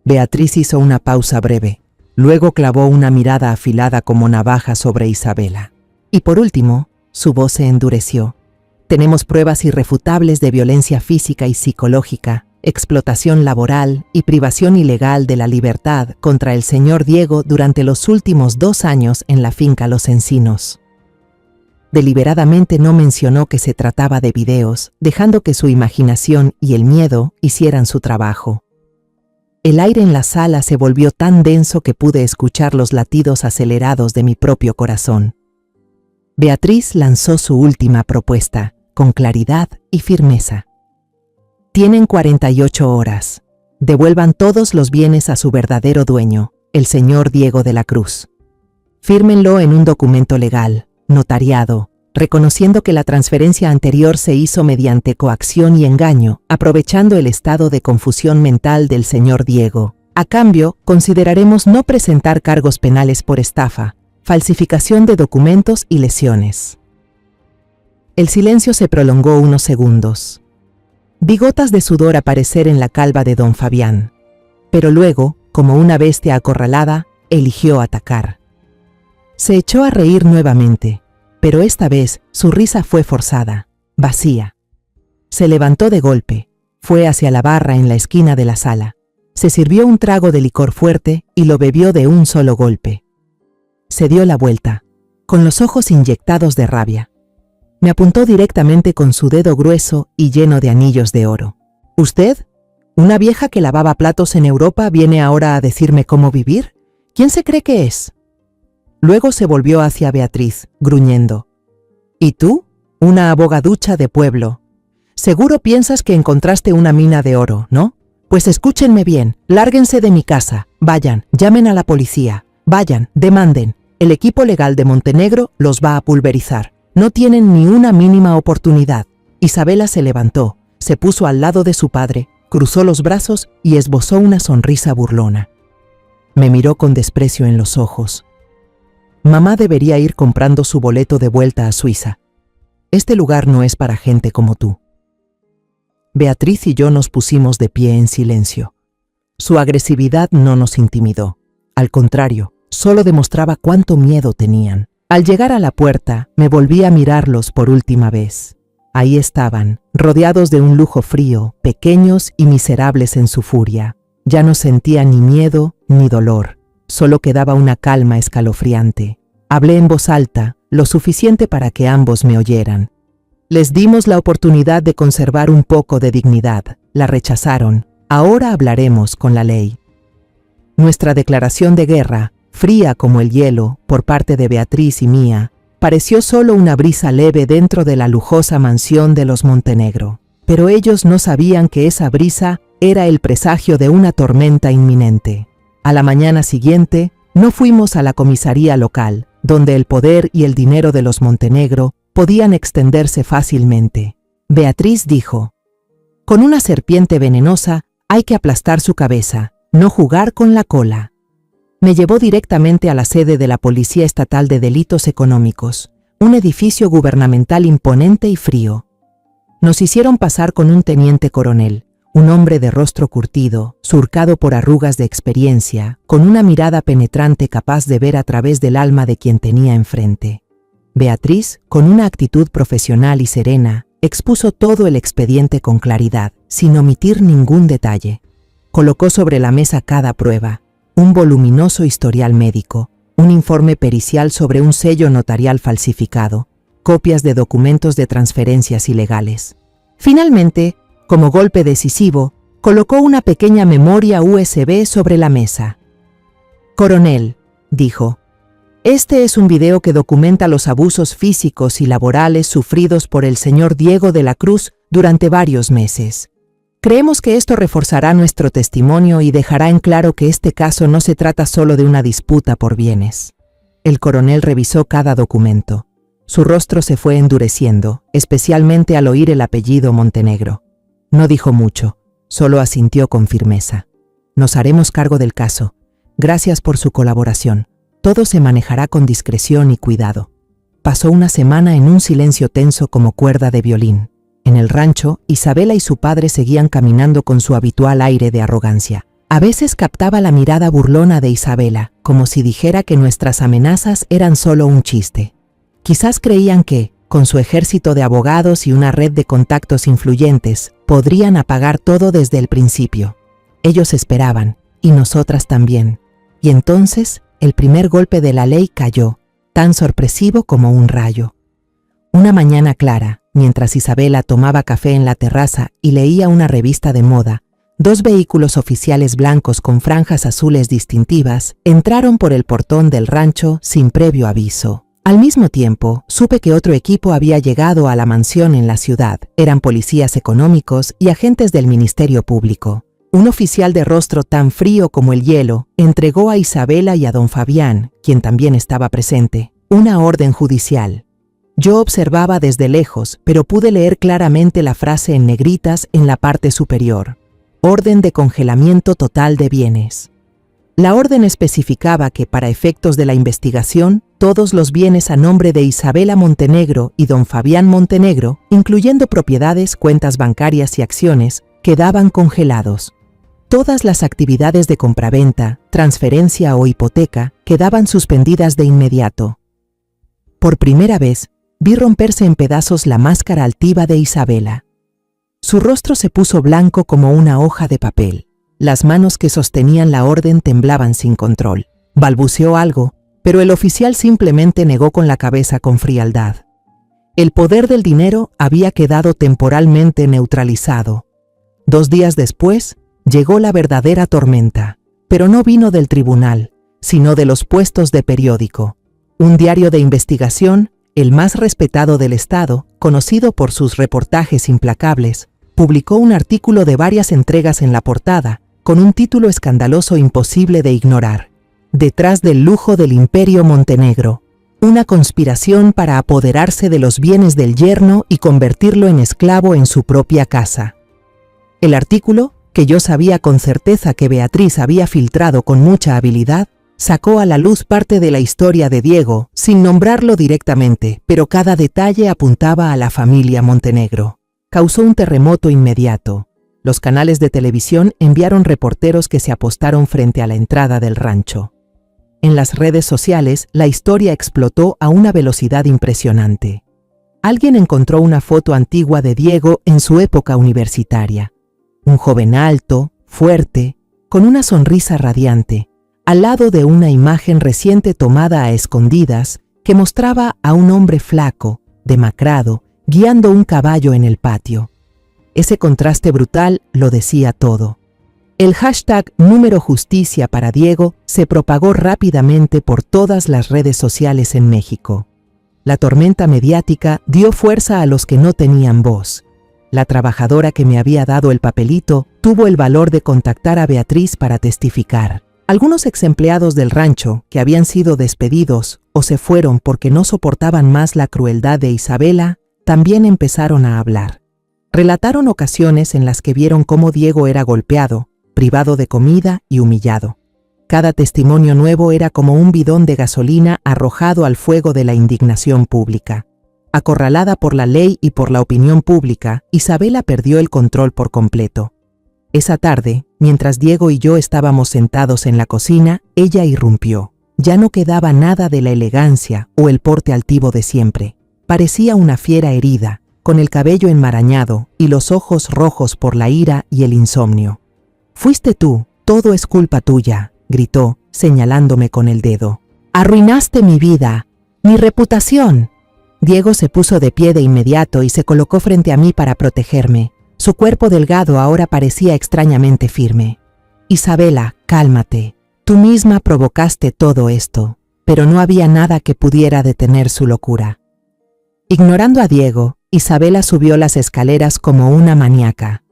Beatriz hizo una pausa breve, luego clavó una mirada afilada como navaja sobre Isabela. Y por último, su voz se endureció. Tenemos pruebas irrefutables de violencia física y psicológica, explotación laboral y privación ilegal de la libertad contra el señor Diego durante los últimos 2 años en la finca Los Encinos. Deliberadamente no mencionó que se trataba de videos, dejando que su imaginación y el miedo hicieran su trabajo. El aire en la sala se volvió tan denso que pude escuchar los latidos acelerados de mi propio corazón. Beatriz lanzó su última propuesta, con claridad y firmeza. Tienen 48 horas. Devuelvan todos los bienes a su verdadero dueño, el señor Diego de la Cruz. Fírmenlo en un documento legal, notariado, reconociendo que la transferencia anterior se hizo mediante coacción y engaño, aprovechando el estado de confusión mental del señor Diego. A cambio, consideraremos no presentar cargos penales por estafa, falsificación de documentos y lesiones. El silencio se prolongó unos segundos. Vi gotas de sudor aparecer en la calva de don Fabián, pero luego, como una bestia acorralada, eligió atacar. Se echó a reír nuevamente, pero esta vez su risa fue forzada, vacía. Se levantó de golpe, fue hacia la barra en la esquina de la sala, se sirvió un trago de licor fuerte y lo bebió de un solo golpe. Se dio la vuelta, con los ojos inyectados de rabia. Me apuntó directamente con su dedo grueso y lleno de anillos de oro. ¿Usted? ¿Una vieja que lavaba platos en Europa viene ahora a decirme cómo vivir? ¿Quién se cree que es? Luego se volvió hacia Beatriz, gruñendo. ¿Y tú? Una abogaducha de pueblo. Seguro piensas que encontraste una mina de oro, ¿no? Pues escúchenme bien, lárguense de mi casa, vayan, llamen a la policía, vayan, demanden. El equipo legal de Montenegro los va a pulverizar. No tienen ni una mínima oportunidad. Isabela se levantó, se puso al lado de su padre, cruzó los brazos y esbozó una sonrisa burlona. Me miró con desprecio en los ojos. Mamá debería ir comprando su boleto de vuelta a Suiza. Este lugar no es para gente como tú. Beatriz y yo nos pusimos de pie en silencio. Su agresividad no nos intimidó. Al contrario, solo demostraba cuánto miedo tenían. Al llegar a la puerta, me volví a mirarlos por última vez. Ahí estaban, rodeados de un lujo frío, pequeños y miserables en su furia. Ya no sentía ni miedo ni dolor, solo quedaba una calma escalofriante. Hablé en voz alta, lo suficiente para que ambos me oyeran. Les dimos la oportunidad de conservar un poco de dignidad, la rechazaron. Ahora hablaremos con la ley. Nuestra declaración de guerra, fría como el hielo, por parte de Beatriz y mía, pareció solo una brisa leve dentro de la lujosa mansión de los Montenegro. Pero ellos no sabían que esa brisa era el presagio de una tormenta inminente. A la mañana siguiente, no fuimos a la comisaría local, donde el poder y el dinero de los Montenegro podían extenderse fácilmente. Beatriz dijo: con una serpiente venenosa hay que aplastar su cabeza, no jugar con la cola. Me llevó directamente a la sede de la Policía Estatal de Delitos Económicos, un edificio gubernamental imponente y frío. Nos hicieron pasar con un teniente coronel, un hombre de rostro curtido, surcado por arrugas de experiencia, con una mirada penetrante capaz de ver a través del alma de quien tenía enfrente. Beatriz, con una actitud profesional y serena, expuso todo el expediente con claridad, sin omitir ningún detalle. Colocó sobre la mesa cada prueba, un voluminoso historial médico, un informe pericial sobre un sello notarial falsificado, copias de documentos de transferencias ilegales. Finalmente, como golpe decisivo, colocó una pequeña memoria USB sobre la mesa. Coronel, dijo, este es un video que documenta los abusos físicos y laborales sufridos por el señor Diego de la Cruz durante varios meses. Creemos que esto reforzará nuestro testimonio y dejará en claro que este caso no se trata solo de una disputa por bienes. El coronel revisó cada documento. Su rostro se fue endureciendo, especialmente al oír el apellido Montenegro. No dijo mucho, solo asintió con firmeza. Nos haremos cargo del caso. Gracias por su colaboración. Todo se manejará con discreción y cuidado. Pasó una semana en un silencio tenso como cuerda de violín. En el rancho, Isabela y su padre seguían caminando con su habitual aire de arrogancia. A veces captaba la mirada burlona de Isabela, como si dijera que nuestras amenazas eran solo un chiste. Quizás creían que, con su ejército de abogados y una red de contactos influyentes, podrían apagar todo desde el principio. Ellos esperaban, y nosotras también. Y entonces, el primer golpe de la ley cayó, tan sorpresivo como un rayo. Una mañana clara, mientras Isabela tomaba café en la terraza y leía una revista de moda, 2 vehículos oficiales blancos con franjas azules distintivas entraron por el portón del rancho sin previo aviso. Al mismo tiempo, supe que otro equipo había llegado a la mansión en la ciudad. Eran policías económicos y agentes del Ministerio Público. Un oficial de rostro tan frío como el hielo entregó a Isabela y a don Fabián, quien también estaba presente, una orden judicial. Yo observaba desde lejos, pero pude leer claramente la frase en negritas en la parte superior. Orden de congelamiento total de bienes. La orden especificaba que, para efectos de la investigación, todos los bienes a nombre de Isabela Montenegro y don Fabián Montenegro, incluyendo propiedades, cuentas bancarias y acciones, quedaban congelados. Todas las actividades de compraventa, transferencia o hipoteca quedaban suspendidas de inmediato. Por primera vez, vi romperse en pedazos la máscara altiva de Isabela. Su rostro se puso blanco como una hoja de papel. Las manos que sostenían la orden temblaban sin control. Balbuceó algo, pero el oficial simplemente negó con la cabeza con frialdad. El poder del dinero había quedado temporalmente neutralizado. 2 días después, llegó la verdadera tormenta, pero no vino del tribunal, sino de los puestos de periódico. Un diario de investigación, el más respetado del Estado, conocido por sus reportajes implacables, publicó un artículo de varias entregas en la portada, con un título escandaloso imposible de ignorar: Detrás del lujo del Imperio Montenegro, una conspiración para apoderarse de los bienes del yerno y convertirlo en esclavo en su propia casa. El artículo, que yo sabía con certeza que Beatriz había filtrado con mucha habilidad, sacó a la luz parte de la historia de Diego, sin nombrarlo directamente, pero cada detalle apuntaba a la familia Montenegro. Causó un terremoto inmediato. Los canales de televisión enviaron reporteros que se apostaron frente a la entrada del rancho. En las redes sociales, la historia explotó a una velocidad impresionante. Alguien encontró una foto antigua de Diego en su época universitaria. Un joven alto, fuerte, con una sonrisa radiante, al lado de una imagen reciente tomada a escondidas que mostraba a un hombre flaco, demacrado, guiando un caballo en el patio. Ese contraste brutal lo decía todo. El hashtag número justicia para Diego se propagó rápidamente por todas las redes sociales en México. La tormenta mediática dio fuerza a los que no tenían voz. La trabajadora que me había dado el papelito tuvo el valor de contactar a Beatriz para testificar. Algunos exempleados del rancho, que habían sido despedidos o se fueron porque no soportaban más la crueldad de Isabela, también empezaron a hablar. Relataron ocasiones en las que vieron cómo Diego era golpeado, privado de comida y humillado. Cada testimonio nuevo era como un bidón de gasolina arrojado al fuego de la indignación pública. Acorralada por la ley y por la opinión pública, Isabela perdió el control por completo. Esa tarde, mientras Diego y yo estábamos sentados en la cocina, ella irrumpió. Ya no quedaba nada de la elegancia o el porte altivo de siempre. Parecía una fiera herida, con el cabello enmarañado y los ojos rojos por la ira y el insomnio. «Fuiste tú, todo es culpa tuya», gritó, señalándome con el dedo. «Arruinaste mi vida, mi reputación». Diego se puso de pie de inmediato y se colocó frente a mí para protegerme. Su cuerpo delgado ahora parecía extrañamente firme. «Isabela, cálmate. Tú misma provocaste todo esto», pero no había nada que pudiera detener su locura. Ignorando a Diego, Isabela subió las escaleras como una maníaca.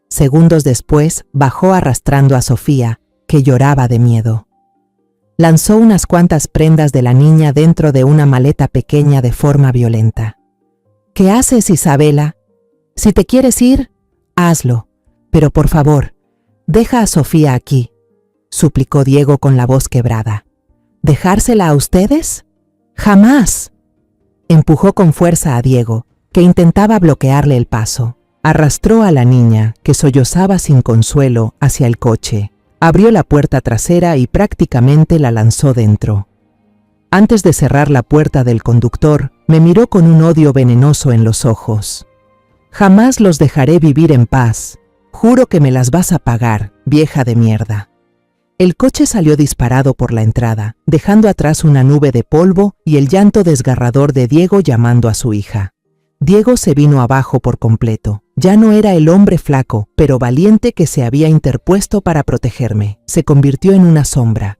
Segundos después, bajó arrastrando a Sofía, que lloraba de miedo. Lanzó unas cuantas prendas de la niña dentro de una maleta pequeña de forma violenta. «¿Qué haces, Isabela? Si te quieres ir, hazlo, pero por favor, deja a Sofía aquí», suplicó Diego con la voz quebrada. «¿Dejársela a ustedes? ¡Jamás!». Empujó con fuerza a Diego, que intentaba bloquearle el paso. Arrastró a la niña, que sollozaba sin consuelo, hacia el coche. Abrió la puerta trasera y prácticamente la lanzó dentro. Antes de cerrar la puerta del conductor, me miró con un odio venenoso en los ojos. «Jamás los dejaré vivir en paz. Juro que me las vas a pagar, vieja de mierda». El coche salió disparado por la entrada, dejando atrás una nube de polvo y el llanto desgarrador de Diego llamando a su hija. Diego se vino abajo por completo. Ya no era el hombre flaco, pero valiente que se había interpuesto para protegerme. Se convirtió en una sombra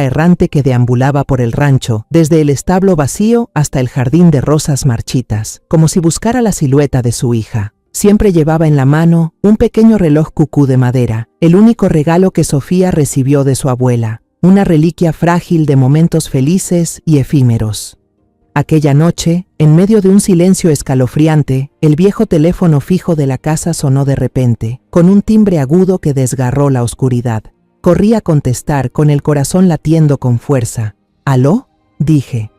errante que deambulaba por el rancho, desde el establo vacío hasta el jardín de rosas marchitas, como si buscara la silueta de su hija. Siempre llevaba en la mano un pequeño reloj cucú de madera, el único regalo que Sofía recibió de su abuela, una reliquia frágil de momentos felices y efímeros. Aquella noche, en medio de un silencio escalofriante, el viejo teléfono fijo de la casa sonó de repente, con un timbre agudo que desgarró la oscuridad. Corrí a contestar con el corazón latiendo con fuerza. «¿Aló?», dije.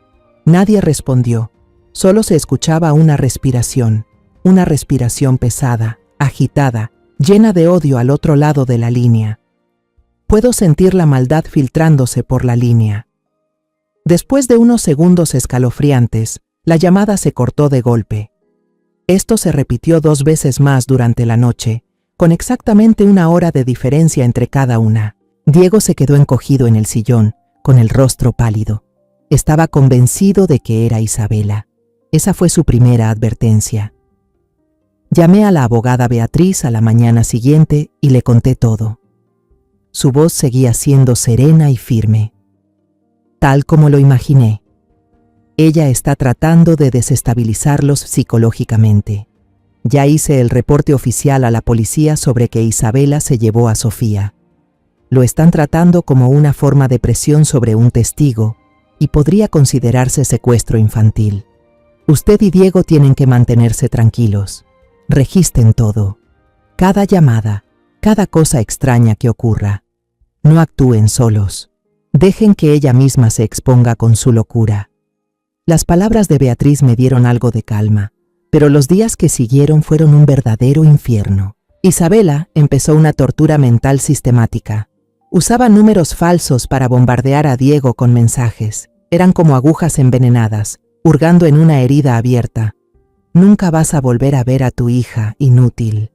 Nadie respondió. Solo se escuchaba una respiración pesada, agitada, llena de odio al otro lado de la línea. Puedo sentir la maldad filtrándose por la línea. Después de unos segundos escalofriantes, la llamada se cortó de golpe. Esto se repitió 2 veces más durante la noche, con exactamente 1 hora de diferencia entre cada una. Diego se quedó encogido en el sillón, con el rostro pálido. Estaba convencido de que era Isabela. Esa fue su primera advertencia. Llamé a la abogada Beatriz a la mañana siguiente y le conté todo. Su voz seguía siendo serena y firme. «Tal como lo imaginé. Ella está tratando de desestabilizarlos psicológicamente. Ya hice el reporte oficial a la policía sobre que Isabela se llevó a Sofía. Lo están tratando como una forma de presión sobre un testigo y podría considerarse secuestro infantil. Usted y Diego tienen que mantenerse tranquilos. Registren todo. Cada llamada, cada cosa extraña que ocurra. No actúen solos. Dejen que ella misma se exponga con su locura». Las palabras de Beatriz me dieron algo de calma, pero los días que siguieron fueron un verdadero infierno. Isabela empezó una tortura mental sistemática. Usaba números falsos para bombardear a Diego con mensajes. Eran como agujas envenenadas, hurgando en una herida abierta. «Nunca vas a volver a ver a tu hija, inútil.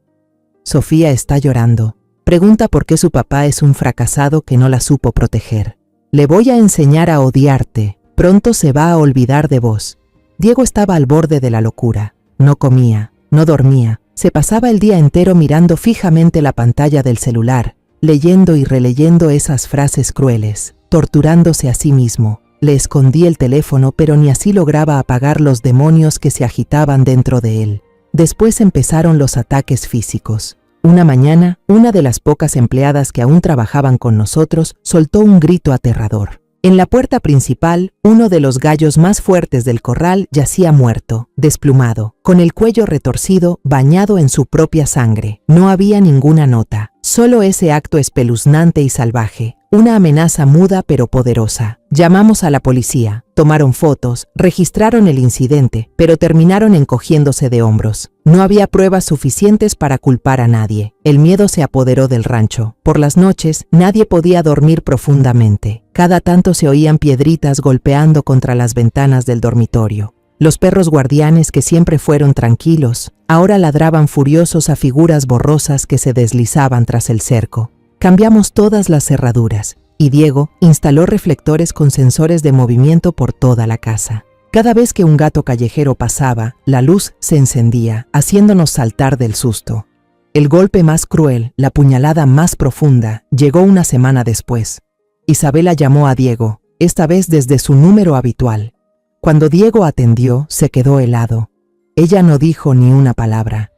Sofía está llorando. Pregunta por qué su papá es un fracasado que no la supo proteger. Le voy a enseñar a odiarte. Pronto se va a olvidar de vos». Diego estaba al borde de la locura. No comía, no dormía. Se pasaba el día entero mirando fijamente la pantalla del celular, leyendo y releyendo esas frases crueles, torturándose a sí mismo. Le escondí el teléfono, pero ni así lograba apagar los demonios que se agitaban dentro de él. Después empezaron los ataques físicos. Una mañana, una de las pocas empleadas que aún trabajaban con nosotros soltó un grito aterrador. En la puerta principal, uno de los gallos más fuertes del corral yacía muerto, desplumado, con el cuello retorcido, bañado en su propia sangre. No había ninguna nota, solo ese acto espeluznante y salvaje, una amenaza muda pero poderosa. Llamamos a la policía, tomaron fotos, registraron el incidente, pero terminaron encogiéndose de hombros. No había pruebas suficientes para culpar a nadie. El miedo se apoderó del rancho. Por las noches, nadie podía dormir profundamente. Cada tanto se oían piedritas golpeando contra las ventanas del dormitorio. Los perros guardianes, que siempre fueron tranquilos, ahora ladraban furiosos a figuras borrosas que se deslizaban tras el cerco. Cambiamos todas las cerraduras, y Diego instaló reflectores con sensores de movimiento por toda la casa. Cada vez que un gato callejero pasaba, la luz se encendía, haciéndonos saltar del susto. El golpe más cruel, la puñalada más profunda, llegó una semana después. Isabela llamó a Diego, esta vez desde su número habitual. Cuando Diego atendió, se quedó helado. Ella no dijo ni una palabra.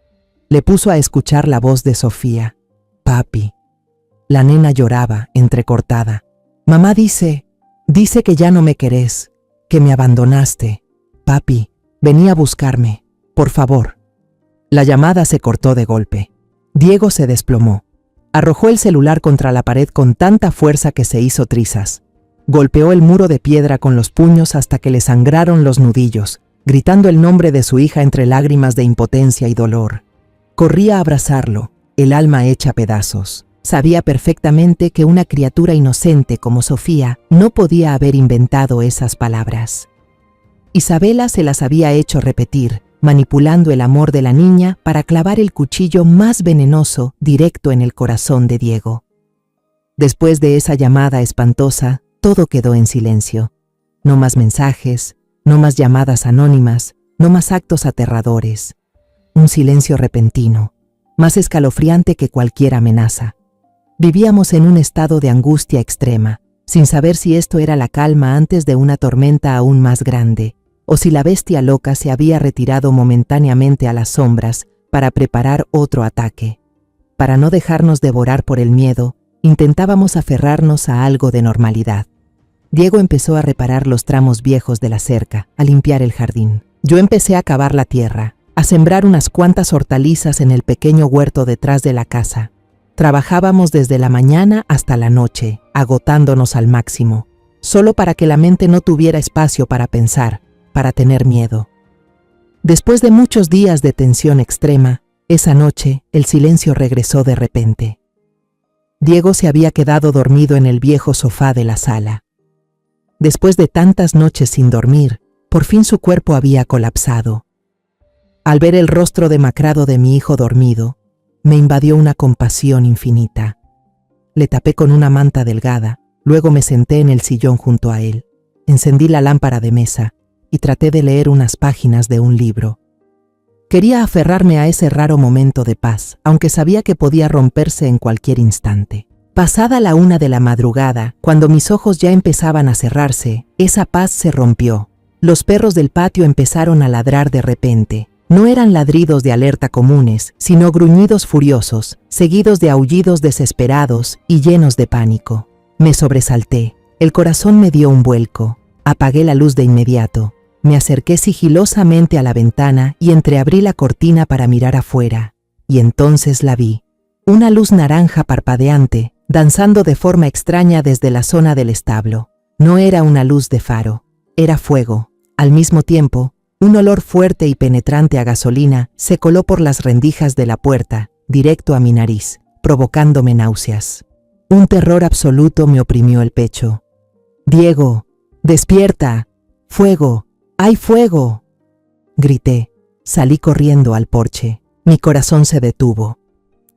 Le puso a escuchar la voz de Sofía. «Papi». La nena lloraba, entrecortada. «Mamá dice que ya no me querés, que me abandonaste. Papi, vení a buscarme, por favor». La llamada se cortó de golpe. Diego se desplomó. Arrojó el celular contra la pared con tanta fuerza que se hizo trizas. Golpeó el muro de piedra con los puños hasta que le sangraron los nudillos, gritando el nombre de su hija entre lágrimas de impotencia y dolor. Corría a abrazarlo, el alma hecha pedazos. Sabía perfectamente que una criatura inocente como Sofía no podía haber inventado esas palabras. Isabela se las había hecho repetir, manipulando el amor de la niña para clavar el cuchillo más venenoso directo en el corazón de Diego. Después de esa llamada espantosa, todo quedó en silencio. No más mensajes, no más llamadas anónimas, no más actos aterradores. Un silencio repentino, más escalofriante que cualquier amenaza. Vivíamos en un estado de angustia extrema, sin saber si esto era la calma antes de una tormenta aún más grande, o si la bestia loca se había retirado momentáneamente a las sombras para preparar otro ataque. Para no dejarnos devorar por el miedo, intentábamos aferrarnos a algo de normalidad. Diego empezó a reparar los tramos viejos de la cerca, a limpiar el jardín. Yo empecé a cavar la tierra, a sembrar unas cuantas hortalizas en el pequeño huerto detrás de la casa. Trabajábamos desde la mañana hasta la noche, agotándonos al máximo, solo para que la mente no tuviera espacio para pensar, para tener miedo. Después de muchos días de tensión extrema, esa noche el silencio regresó de repente. Diego se había quedado dormido en el viejo sofá de la sala. Después de tantas noches sin dormir, por fin su cuerpo había colapsado. Al ver el rostro demacrado de mi hijo dormido, me invadió una compasión infinita. Le tapé con una manta delgada, luego me senté en el sillón junto a él, encendí la lámpara de mesa y traté de leer unas páginas de un libro. Quería aferrarme a ese raro momento de paz, aunque sabía que podía romperse en cualquier instante. Pasada la 1 de la madrugada, cuando mis ojos ya empezaban a cerrarse, esa paz se rompió. Los perros del patio empezaron a ladrar de repente. No eran ladridos de alerta comunes, sino gruñidos furiosos, seguidos de aullidos desesperados y llenos de pánico. Me sobresalté, el corazón me dio un vuelco, apagué la luz de inmediato, me acerqué sigilosamente a la ventana y entreabrí la cortina para mirar afuera, y entonces la vi. Una luz naranja parpadeante, danzando de forma extraña desde la zona del establo. No era una luz de faro, era fuego. Al mismo tiempo, un olor fuerte y penetrante a gasolina se coló por las rendijas de la puerta, directo a mi nariz, provocándome náuseas. Un terror absoluto me oprimió el pecho. «Diego, despierta. Fuego, hay fuego», grité. Salí corriendo al porche. Mi corazón se detuvo.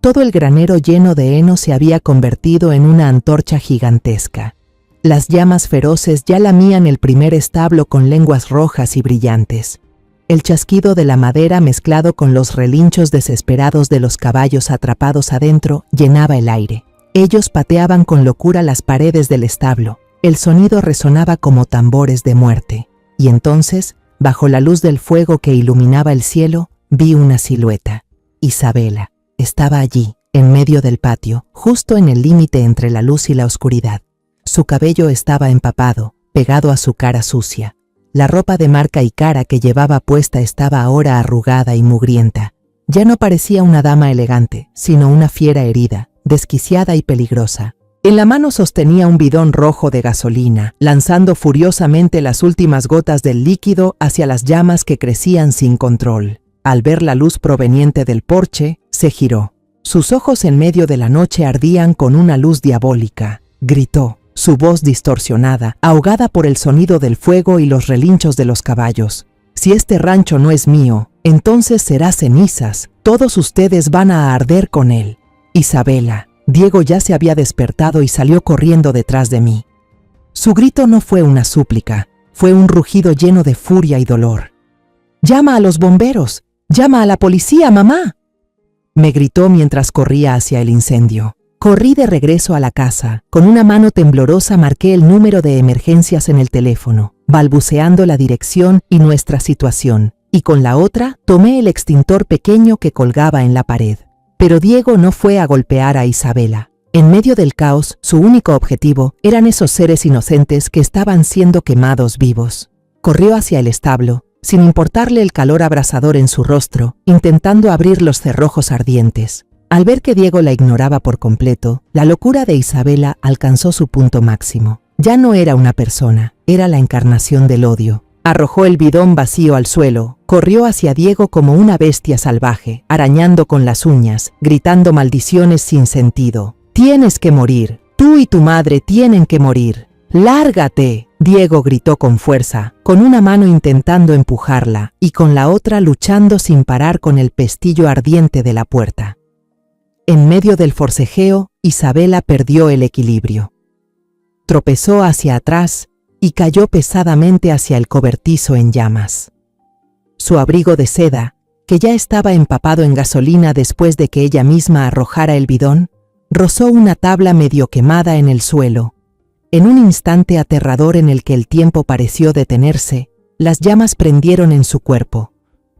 Todo el granero lleno de heno se había convertido en una antorcha gigantesca. Las llamas feroces ya lamían el primer establo con lenguas rojas y brillantes. El chasquido de la madera mezclado con los relinchos desesperados de los caballos atrapados adentro llenaba el aire. Ellos pateaban con locura las paredes del establo. El sonido resonaba como tambores de muerte. Y entonces, bajo la luz del fuego que iluminaba el cielo, vi una silueta. Isabela. estaba allí, en medio del patio, justo en el límite entre la luz y la oscuridad. Su cabello estaba empapado, pegado a su cara sucia. La ropa de marca y cara que llevaba puesta estaba ahora arrugada y mugrienta. Ya no parecía una dama elegante, sino una fiera herida, desquiciada y peligrosa. En la mano sostenía un bidón rojo de gasolina, lanzando furiosamente las últimas gotas del líquido hacia las llamas que crecían sin control. Al ver la luz proveniente del porche, se giró. Sus ojos en medio de la noche ardían con una luz diabólica. Gritó, su voz distorsionada, ahogada por el sonido del fuego y los relinchos de los caballos. Si este rancho no es mío, entonces será cenizas. Todos ustedes van a arder con él. Isabela. Diego ya se había despertado y salió corriendo detrás de mí. Su grito no fue una súplica, fue un rugido lleno de furia y dolor. «¡Llama a los bomberos! ¡Llama a la policía, mamá!», me gritó mientras corría hacia el incendio. Corrí de regreso a la casa. Con una mano temblorosa marqué el número de emergencias en el teléfono, balbuceando la dirección y nuestra situación, y con la otra tomé el extintor pequeño que colgaba en la pared. Pero Diego no fue a golpear a Isabela. En medio del caos, su único objetivo eran esos seres inocentes que estaban siendo quemados vivos. Corrió hacia el establo, sin importarle el calor abrasador en su rostro, intentando abrir los cerrojos ardientes. Al ver que Diego la ignoraba por completo, la locura de Isabela alcanzó su punto máximo. Ya no era una persona, era la encarnación del odio. Arrojó el bidón vacío al suelo, corrió hacia Diego como una bestia salvaje, arañando con las uñas, gritando maldiciones sin sentido. «¡Tienes que morir! ¡Tú y tu madre tienen que morir! ¡Lárgate!», Diego gritó con fuerza, con una mano intentando empujarla y con la otra luchando sin parar con el pestillo ardiente de la puerta. En medio del forcejeo, Isabela perdió el equilibrio. Tropezó hacia atrás y cayó pesadamente hacia el cobertizo en llamas. Su abrigo de seda, que ya estaba empapado en gasolina después de que ella misma arrojara el bidón, rozó una tabla medio quemada en el suelo. En un instante aterrador en el que el tiempo pareció detenerse, las llamas prendieron en su cuerpo.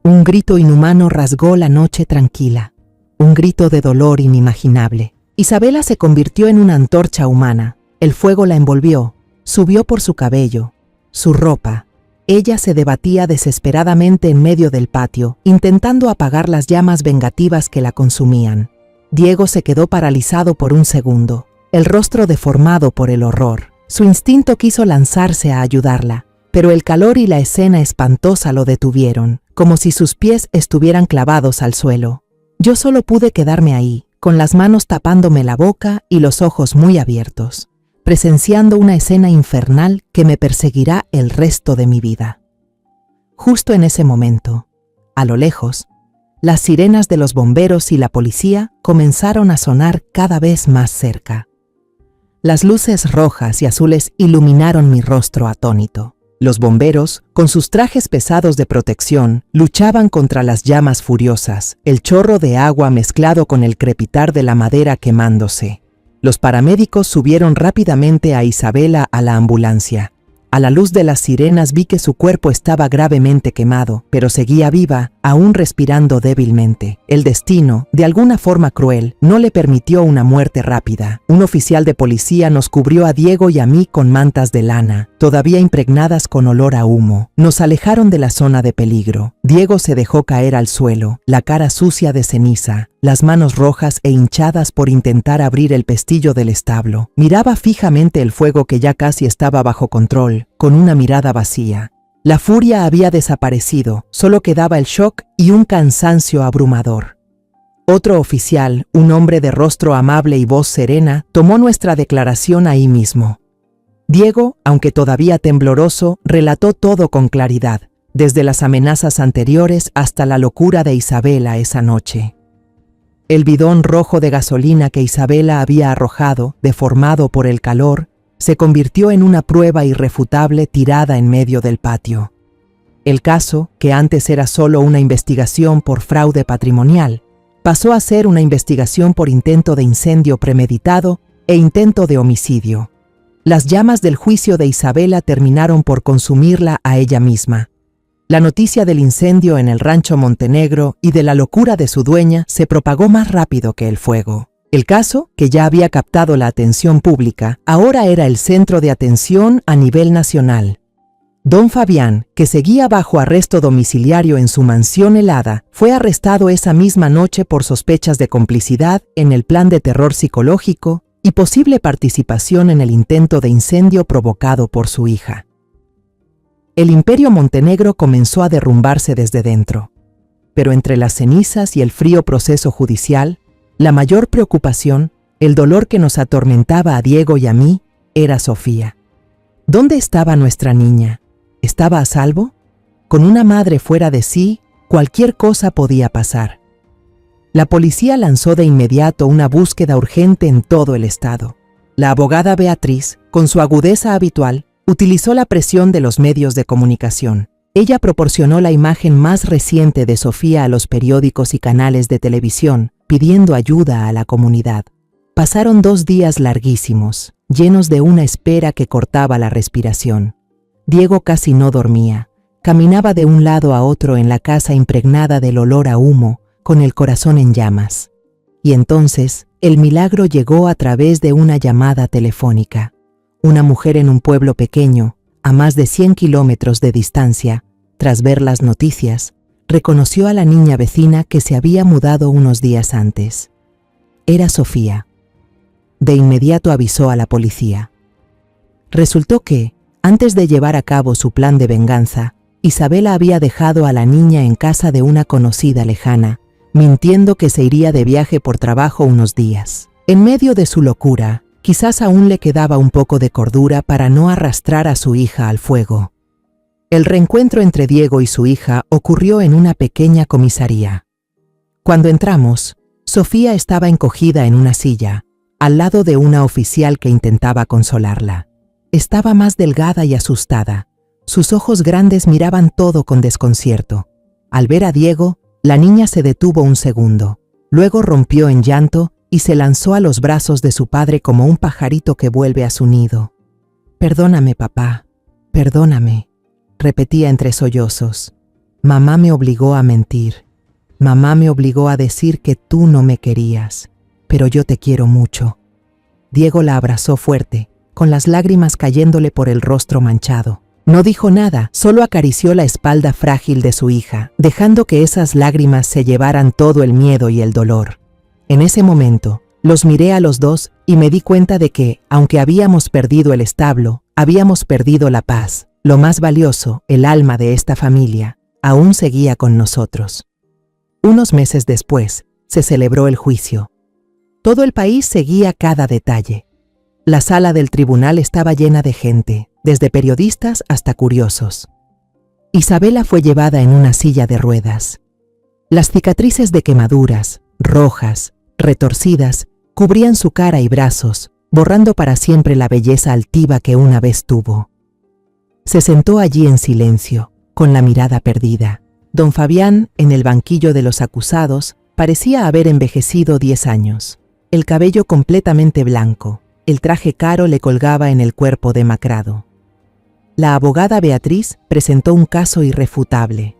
Un grito inhumano rasgó la noche tranquila, un grito de dolor inimaginable. Isabela se convirtió en una antorcha humana. El fuego la envolvió, subió por su cabello, su ropa. Ella se debatía desesperadamente en medio del patio, intentando apagar las llamas vengativas que la consumían. Diego se quedó paralizado por un segundo, el rostro deformado por el horror. Su instinto quiso lanzarse a ayudarla, pero el calor y la escena espantosa lo detuvieron, como si sus pies estuvieran clavados al suelo. Yo solo pude quedarme ahí, con las manos tapándome la boca y los ojos muy abiertos, presenciando una escena infernal que me perseguirá el resto de mi vida. Justo en ese momento, a lo lejos, las sirenas de los bomberos y la policía comenzaron a sonar cada vez más cerca. Las luces rojas y azules iluminaron mi rostro atónito. Los bomberos, con sus trajes pesados de protección, luchaban contra las llamas furiosas, el chorro de agua mezclado con el crepitar de la madera quemándose. Los paramédicos subieron rápidamente a Isabela a la ambulancia. A la luz de las sirenas vi que su cuerpo estaba gravemente quemado, pero seguía viva, aún respirando débilmente. El destino, de alguna forma cruel, no le permitió una muerte rápida. Un oficial de policía nos cubrió a Diego y a mí con mantas de lana, todavía impregnadas con olor a humo. Nos alejaron de la zona de peligro. Diego se dejó caer al suelo, la cara sucia de ceniza, las manos rojas e hinchadas por intentar abrir el pestillo del establo. Miraba fijamente el fuego que ya casi estaba bajo control, con una mirada vacía. La furia había desaparecido, solo quedaba el shock y un cansancio abrumador. Otro oficial, un hombre de rostro amable y voz serena, tomó nuestra declaración ahí mismo. Diego, aunque todavía tembloroso, relató todo con claridad, desde las amenazas anteriores hasta la locura de Isabela esa noche. El bidón rojo de gasolina que Isabela había arrojado, deformado por el calor, se convirtió en una prueba irrefutable tirada en medio del patio. El caso, que antes era solo una investigación por fraude patrimonial, pasó a ser una investigación por intento de incendio premeditado e intento de homicidio. Las llamas del juicio de Isabela terminaron por consumirla a ella misma. La noticia del incendio en el rancho Montenegro y de la locura de su dueña se propagó más rápido que el fuego. El caso, que ya había captado la atención pública, ahora era el centro de atención a nivel nacional. Don Fabián, que seguía bajo arresto domiciliario en su mansión helada, fue arrestado esa misma noche por sospechas de complicidad en el plan de terror psicológico y posible participación en el intento de incendio provocado por su hija. El imperio Montenegro comenzó a derrumbarse desde dentro, pero entre las cenizas y el frío proceso judicial, la mayor preocupación, el dolor que nos atormentaba a Diego y a mí, era Sofía. ¿Dónde estaba nuestra niña? ¿Estaba a salvo? Con una madre fuera de sí, cualquier cosa podía pasar. La policía lanzó de inmediato una búsqueda urgente en todo el estado. La abogada Beatriz, con su agudeza habitual, utilizó la presión de los medios de comunicación. Ella proporcionó la imagen más reciente de Sofía a los periódicos y canales de televisión, pidiendo ayuda a la comunidad. Pasaron 2 días larguísimos, llenos de una espera que cortaba la respiración. Diego casi no dormía. Caminaba de un lado a otro en la casa impregnada del olor a humo, con el corazón en llamas. Y entonces, el milagro llegó a través de una llamada telefónica. Una mujer en un pueblo pequeño, a más de 100 kilómetros de distancia, tras ver las noticias, reconoció a la niña vecina que se había mudado unos días antes. Era Sofía. De inmediato avisó a la policía. Resultó que, antes de llevar a cabo su plan de venganza, Isabela había dejado a la niña en casa de una conocida lejana, mintiendo que se iría de viaje por trabajo unos días. En medio de su locura, quizás aún le quedaba un poco de cordura para no arrastrar a su hija al fuego. El reencuentro entre Diego y su hija ocurrió en una pequeña comisaría. Cuando entramos, Sofía estaba encogida en una silla, al lado de una oficial que intentaba consolarla. Estaba más delgada y asustada. Sus ojos grandes miraban todo con desconcierto. Al ver a Diego, la niña se detuvo un segundo. Luego rompió en llanto y se lanzó a los brazos de su padre como un pajarito que vuelve a su nido. «Perdóname, papá, perdóname», repetía entre sollozos. «Mamá me obligó a mentir. Mamá me obligó a decir que tú no me querías, pero yo te quiero mucho». Diego la abrazó fuerte, con las lágrimas cayéndole por el rostro manchado. No dijo nada, solo acarició la espalda frágil de su hija, dejando que esas lágrimas se llevaran todo el miedo y el dolor. En ese momento, los miré a los dos y me di cuenta de que, aunque habíamos perdido el establo, habíamos perdido la paz. Lo más valioso, el alma de esta familia, aún seguía con nosotros. Unos meses después, se celebró el juicio. Todo el país seguía cada detalle. La sala del tribunal estaba llena de gente, desde periodistas hasta curiosos. Isabela fue llevada en una silla de ruedas. Las cicatrices de quemaduras, rojas, retorcidas, cubrían su cara y brazos, borrando para siempre la belleza altiva que una vez tuvo. Se sentó allí en silencio, con la mirada perdida. Don Fabián, en el banquillo de los acusados, parecía haber envejecido 10 años. El cabello completamente blanco, el traje caro le colgaba en el cuerpo demacrado. La abogada Beatriz presentó un caso irrefutable.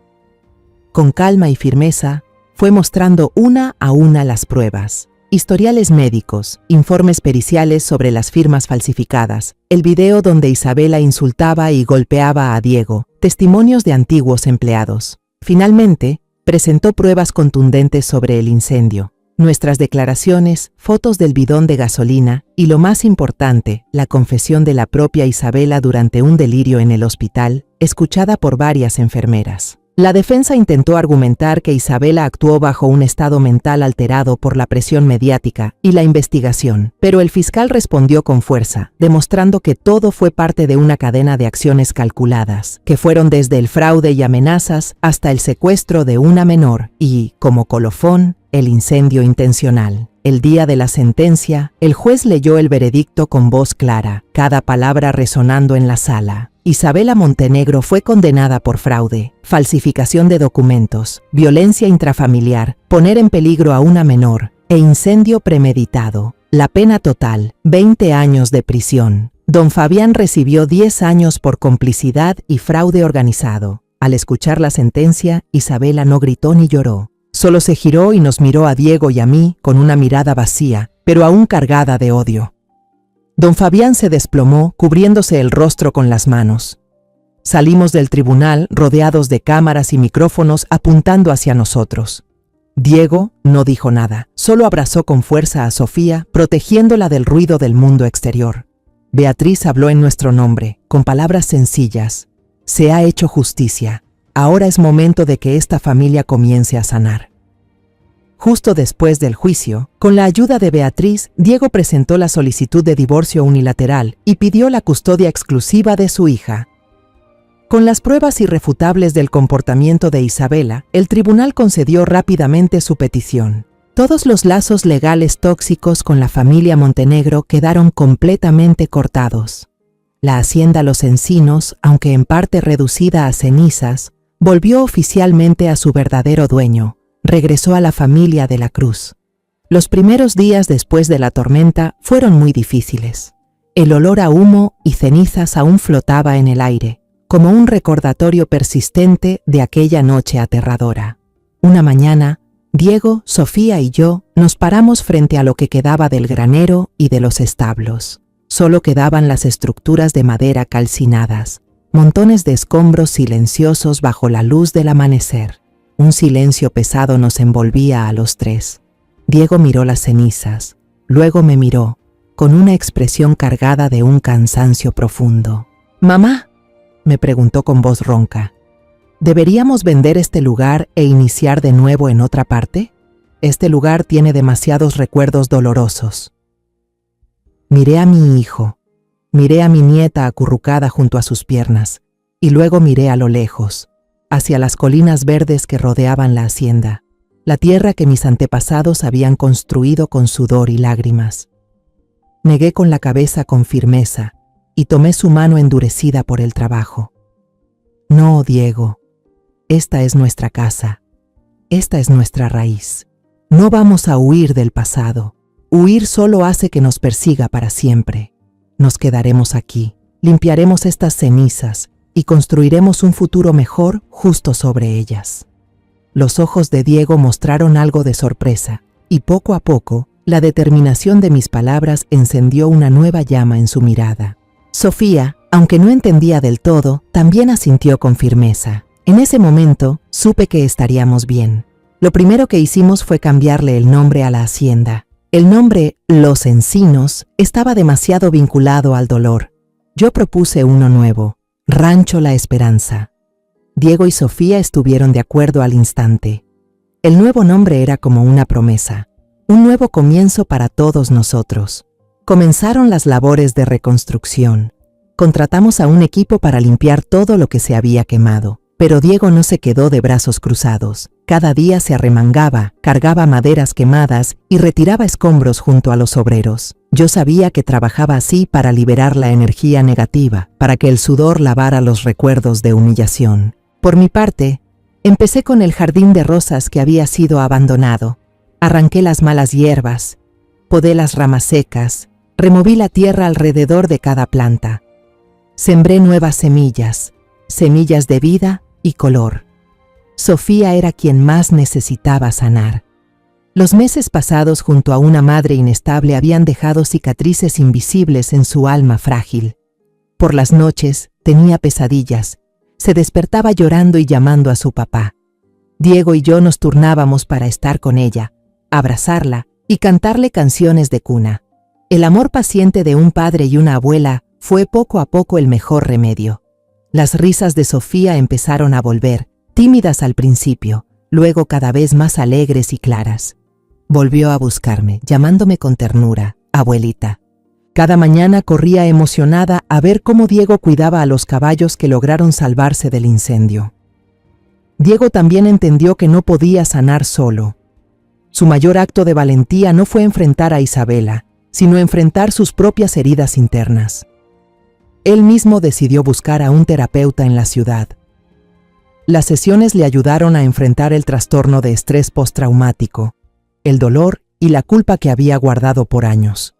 Con calma y firmeza, fue mostrando una a una las pruebas, historiales médicos, informes periciales sobre las firmas falsificadas, el video donde Isabela insultaba y golpeaba a Diego, testimonios de antiguos empleados. Finalmente, presentó pruebas contundentes sobre el incendio, nuestras declaraciones, fotos del bidón de gasolina y, lo más importante, la confesión de la propia Isabela durante un delirio en el hospital, escuchada por varias enfermeras. La defensa intentó argumentar que Isabela actuó bajo un estado mental alterado por la presión mediática y la investigación, pero el fiscal respondió con fuerza, demostrando que todo fue parte de una cadena de acciones calculadas, que fueron desde el fraude y amenazas hasta el secuestro de una menor y, como colofón, el incendio intencional. El día de la sentencia, el juez leyó el veredicto con voz clara, cada palabra resonando en la sala. Isabela Montenegro fue condenada por fraude, falsificación de documentos, violencia intrafamiliar, poner en peligro a una menor e incendio premeditado. La pena total, 20 años de prisión. Don Fabián recibió 10 años por complicidad y fraude organizado. Al escuchar la sentencia, Isabela no gritó ni lloró. Solo se giró y nos miró a Diego y a mí con una mirada vacía, pero aún cargada de odio. Don Fabián se desplomó, cubriéndose el rostro con las manos. Salimos del tribunal rodeados de cámaras y micrófonos apuntando hacia nosotros. Diego no dijo nada, solo abrazó con fuerza a Sofía, protegiéndola del ruido del mundo exterior. Beatriz habló en nuestro nombre, con palabras sencillas. Se ha hecho justicia. Ahora es momento de que esta familia comience a sanar. Justo después del juicio, con la ayuda de Beatriz, Diego presentó la solicitud de divorcio unilateral y pidió la custodia exclusiva de su hija. Con las pruebas irrefutables del comportamiento de Isabela, el tribunal concedió rápidamente su petición. Todos los lazos legales tóxicos con la familia Montenegro quedaron completamente cortados. La hacienda Los Encinos, aunque en parte reducida a cenizas, volvió oficialmente a su verdadero dueño. Regresó a la familia de la Cruz. Los primeros días después de la tormenta fueron muy difíciles. El olor a humo y cenizas aún flotaba en el aire, como un recordatorio persistente de aquella noche aterradora. Una mañana, Diego, Sofía y yo nos paramos frente a lo que quedaba del granero y de los establos. Solo quedaban las estructuras de madera calcinadas, montones de escombros silenciosos bajo la luz del amanecer. Un silencio pesado nos envolvía a los tres. Diego miró las cenizas, luego me miró, con una expresión cargada de un cansancio profundo. «Mamá», me preguntó con voz ronca, ¿deberíamos vender este lugar e iniciar de nuevo en otra parte? Este lugar tiene demasiados recuerdos dolorosos. Miré a mi hijo, miré a mi nieta acurrucada junto a sus piernas, y luego miré a lo lejos, hacia las colinas verdes que rodeaban la hacienda, la tierra que mis antepasados habían construido con sudor y lágrimas. Negué con la cabeza con firmeza y tomé su mano endurecida por el trabajo. No, Diego, esta es nuestra casa, esta es nuestra raíz. No vamos a huir del pasado. Huir solo hace que nos persiga para siempre. Nos quedaremos aquí, limpiaremos estas cenizas y construiremos un futuro mejor justo sobre ellas. Los ojos de Diego mostraron algo de sorpresa, y poco a poco, la determinación de mis palabras encendió una nueva llama en su mirada. Sofía, aunque no entendía del todo, también asintió con firmeza. En ese momento, supe que estaríamos bien. Lo primero que hicimos fue cambiarle el nombre a la hacienda. El nombre Los Encinos estaba demasiado vinculado al dolor. Yo propuse uno nuevo, Rancho La Esperanza. Diego y Sofía estuvieron de acuerdo al instante. El nuevo nombre era como una promesa, un nuevo comienzo para todos nosotros. Comenzaron las labores de reconstrucción. Contratamos a un equipo para limpiar todo lo que se había quemado. Pero Diego no se quedó de brazos cruzados. Cada día se arremangaba, cargaba maderas quemadas y retiraba escombros junto a los obreros. Yo sabía que trabajaba así para liberar la energía negativa, para que el sudor lavara los recuerdos de humillación. Por mi parte, empecé con el jardín de rosas que había sido abandonado. Arranqué las malas hierbas, podé las ramas secas, removí la tierra alrededor de cada planta. Sembré nuevas semillas, semillas de vida y color. Sofía era quien más necesitaba sanar. Los meses pasados junto a una madre inestable habían dejado cicatrices invisibles en su alma frágil. Por las noches tenía pesadillas. Se despertaba llorando y llamando a su papá. Diego y yo nos turnábamos para estar con ella, abrazarla y cantarle canciones de cuna. El amor paciente de un padre y una abuela fue poco a poco el mejor remedio. Las risas de Sofía empezaron a volver, tímidas al principio, luego cada vez más alegres y claras. Volvió a buscarme, llamándome con ternura, abuelita. Cada mañana corría emocionada a ver cómo Diego cuidaba a los caballos que lograron salvarse del incendio. Diego también entendió que no podía sanar solo. Su mayor acto de valentía no fue enfrentar a Isabela, sino enfrentar sus propias heridas internas. Él mismo decidió buscar a un terapeuta en la ciudad. Las sesiones le ayudaron a enfrentar el trastorno de estrés postraumático, el dolor y la culpa que había guardado por años.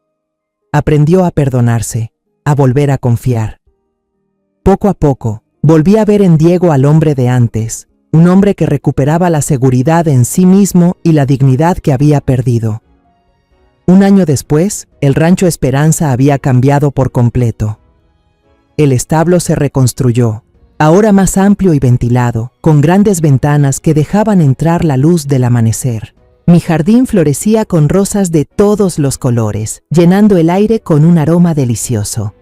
Aprendió a perdonarse, a volver a confiar. Poco a poco, Volví a ver en Diego al hombre de antes, un hombre que recuperaba la seguridad en sí mismo y la dignidad que había perdido. Un año después, el Rancho Esperanza había cambiado por completo. El establo se reconstruyó, ahora más amplio y ventilado, con grandes ventanas que dejaban entrar la luz del amanecer. Mi jardín florecía con rosas de todos los colores, llenando el aire con un aroma delicioso.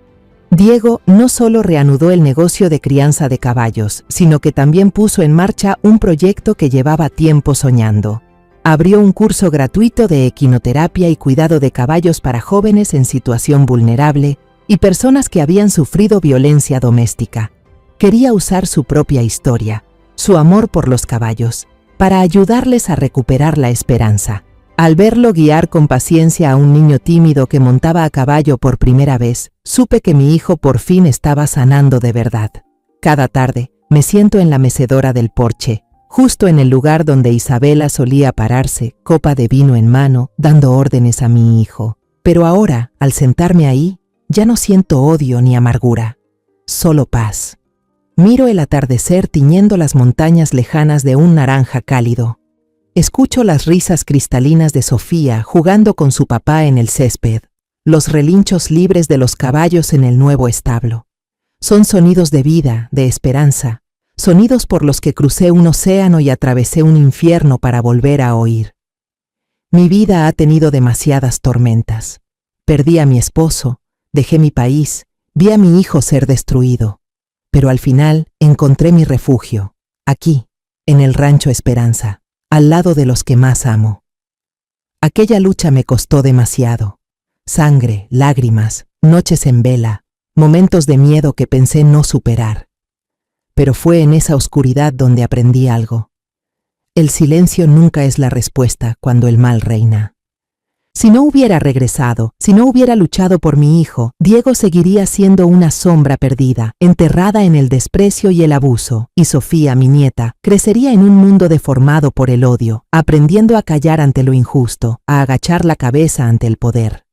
Diego no solo reanudó el negocio de crianza de caballos, sino que también puso en marcha un proyecto que llevaba tiempo soñando. Abrió un curso gratuito de equinoterapia y cuidado de caballos para jóvenes en situación vulnerable y personas que habían sufrido violencia doméstica. Quería usar su propia historia, su amor por los caballos, para ayudarles a recuperar la esperanza. Al verlo guiar con paciencia a un niño tímido que montaba a caballo por primera vez, supe que mi hijo por fin estaba sanando de verdad. Cada tarde, me siento en la mecedora del porche, justo en el lugar donde Isabela solía pararse, copa de vino en mano, dando órdenes a mi hijo. Pero ahora, al sentarme ahí, ya no siento odio ni amargura, solo paz. Miro el atardecer tiñendo las montañas lejanas de un naranja cálido. Escucho las risas cristalinas de Sofía jugando con su papá en el césped, los relinchos libres de los caballos en el nuevo establo. Son sonidos de vida, de esperanza, sonidos por los que crucé un océano y atravesé un infierno para volver a oír. Mi vida ha tenido demasiadas tormentas. Perdí a mi esposo, dejé mi país, vi a mi hijo ser destruido. Pero al final encontré mi refugio, aquí, en el Rancho Esperanza, al lado de los que más amo. Aquella lucha me costó demasiado. Sangre, lágrimas, noches en vela, momentos de miedo que pensé no superar. Pero fue en esa oscuridad donde aprendí algo. El silencio nunca es la respuesta cuando el mal reina. Si no hubiera regresado, si no hubiera luchado por mi hijo, Diego seguiría siendo una sombra perdida, enterrada en el desprecio y el abuso, y Sofía, mi nieta, crecería en un mundo deformado por el odio, aprendiendo a callar ante lo injusto, a agachar la cabeza ante el poder.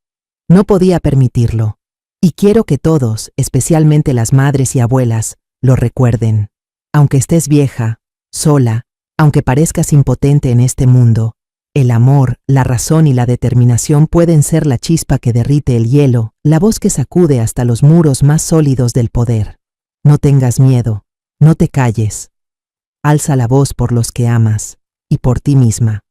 No podía permitirlo. Y quiero que todos, especialmente las madres y abuelas, lo recuerden. Aunque estés vieja, sola, aunque parezcas impotente en este mundo, el amor, la razón y la determinación pueden ser la chispa que derrite el hielo, la voz que sacude hasta los muros más sólidos del poder. No tengas miedo, no te calles. Alza la voz por los que amas y por ti misma.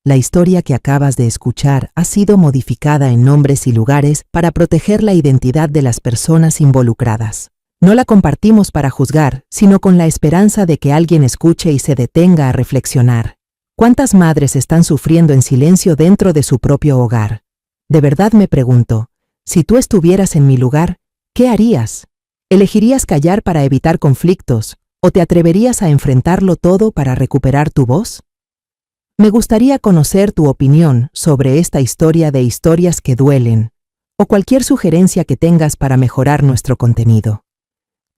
La historia que acabas de escuchar ha sido modificada en nombres y lugares para proteger la identidad de las personas involucradas. No la compartimos para juzgar, sino con la esperanza de que alguien escuche y se detenga a reflexionar. ¿Cuántas madres están sufriendo en silencio dentro de su propio hogar? De verdad me pregunto, si tú estuvieras en mi lugar, ¿qué harías? ¿Elegirías callar para evitar conflictos o te atreverías a enfrentarlo todo para recuperar tu voz? Me gustaría conocer tu opinión sobre esta historia de historias que duelen o cualquier sugerencia que tengas para mejorar nuestro contenido.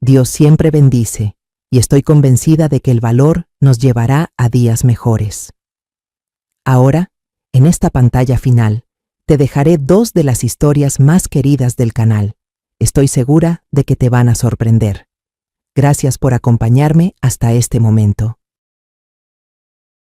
Dios siempre bendice. Y estoy convencida de que el valor nos llevará a días mejores. Ahora, en esta pantalla final, te dejaré 2 de las historias más queridas del canal. Estoy segura de que te van a sorprender. Gracias por acompañarme hasta este momento.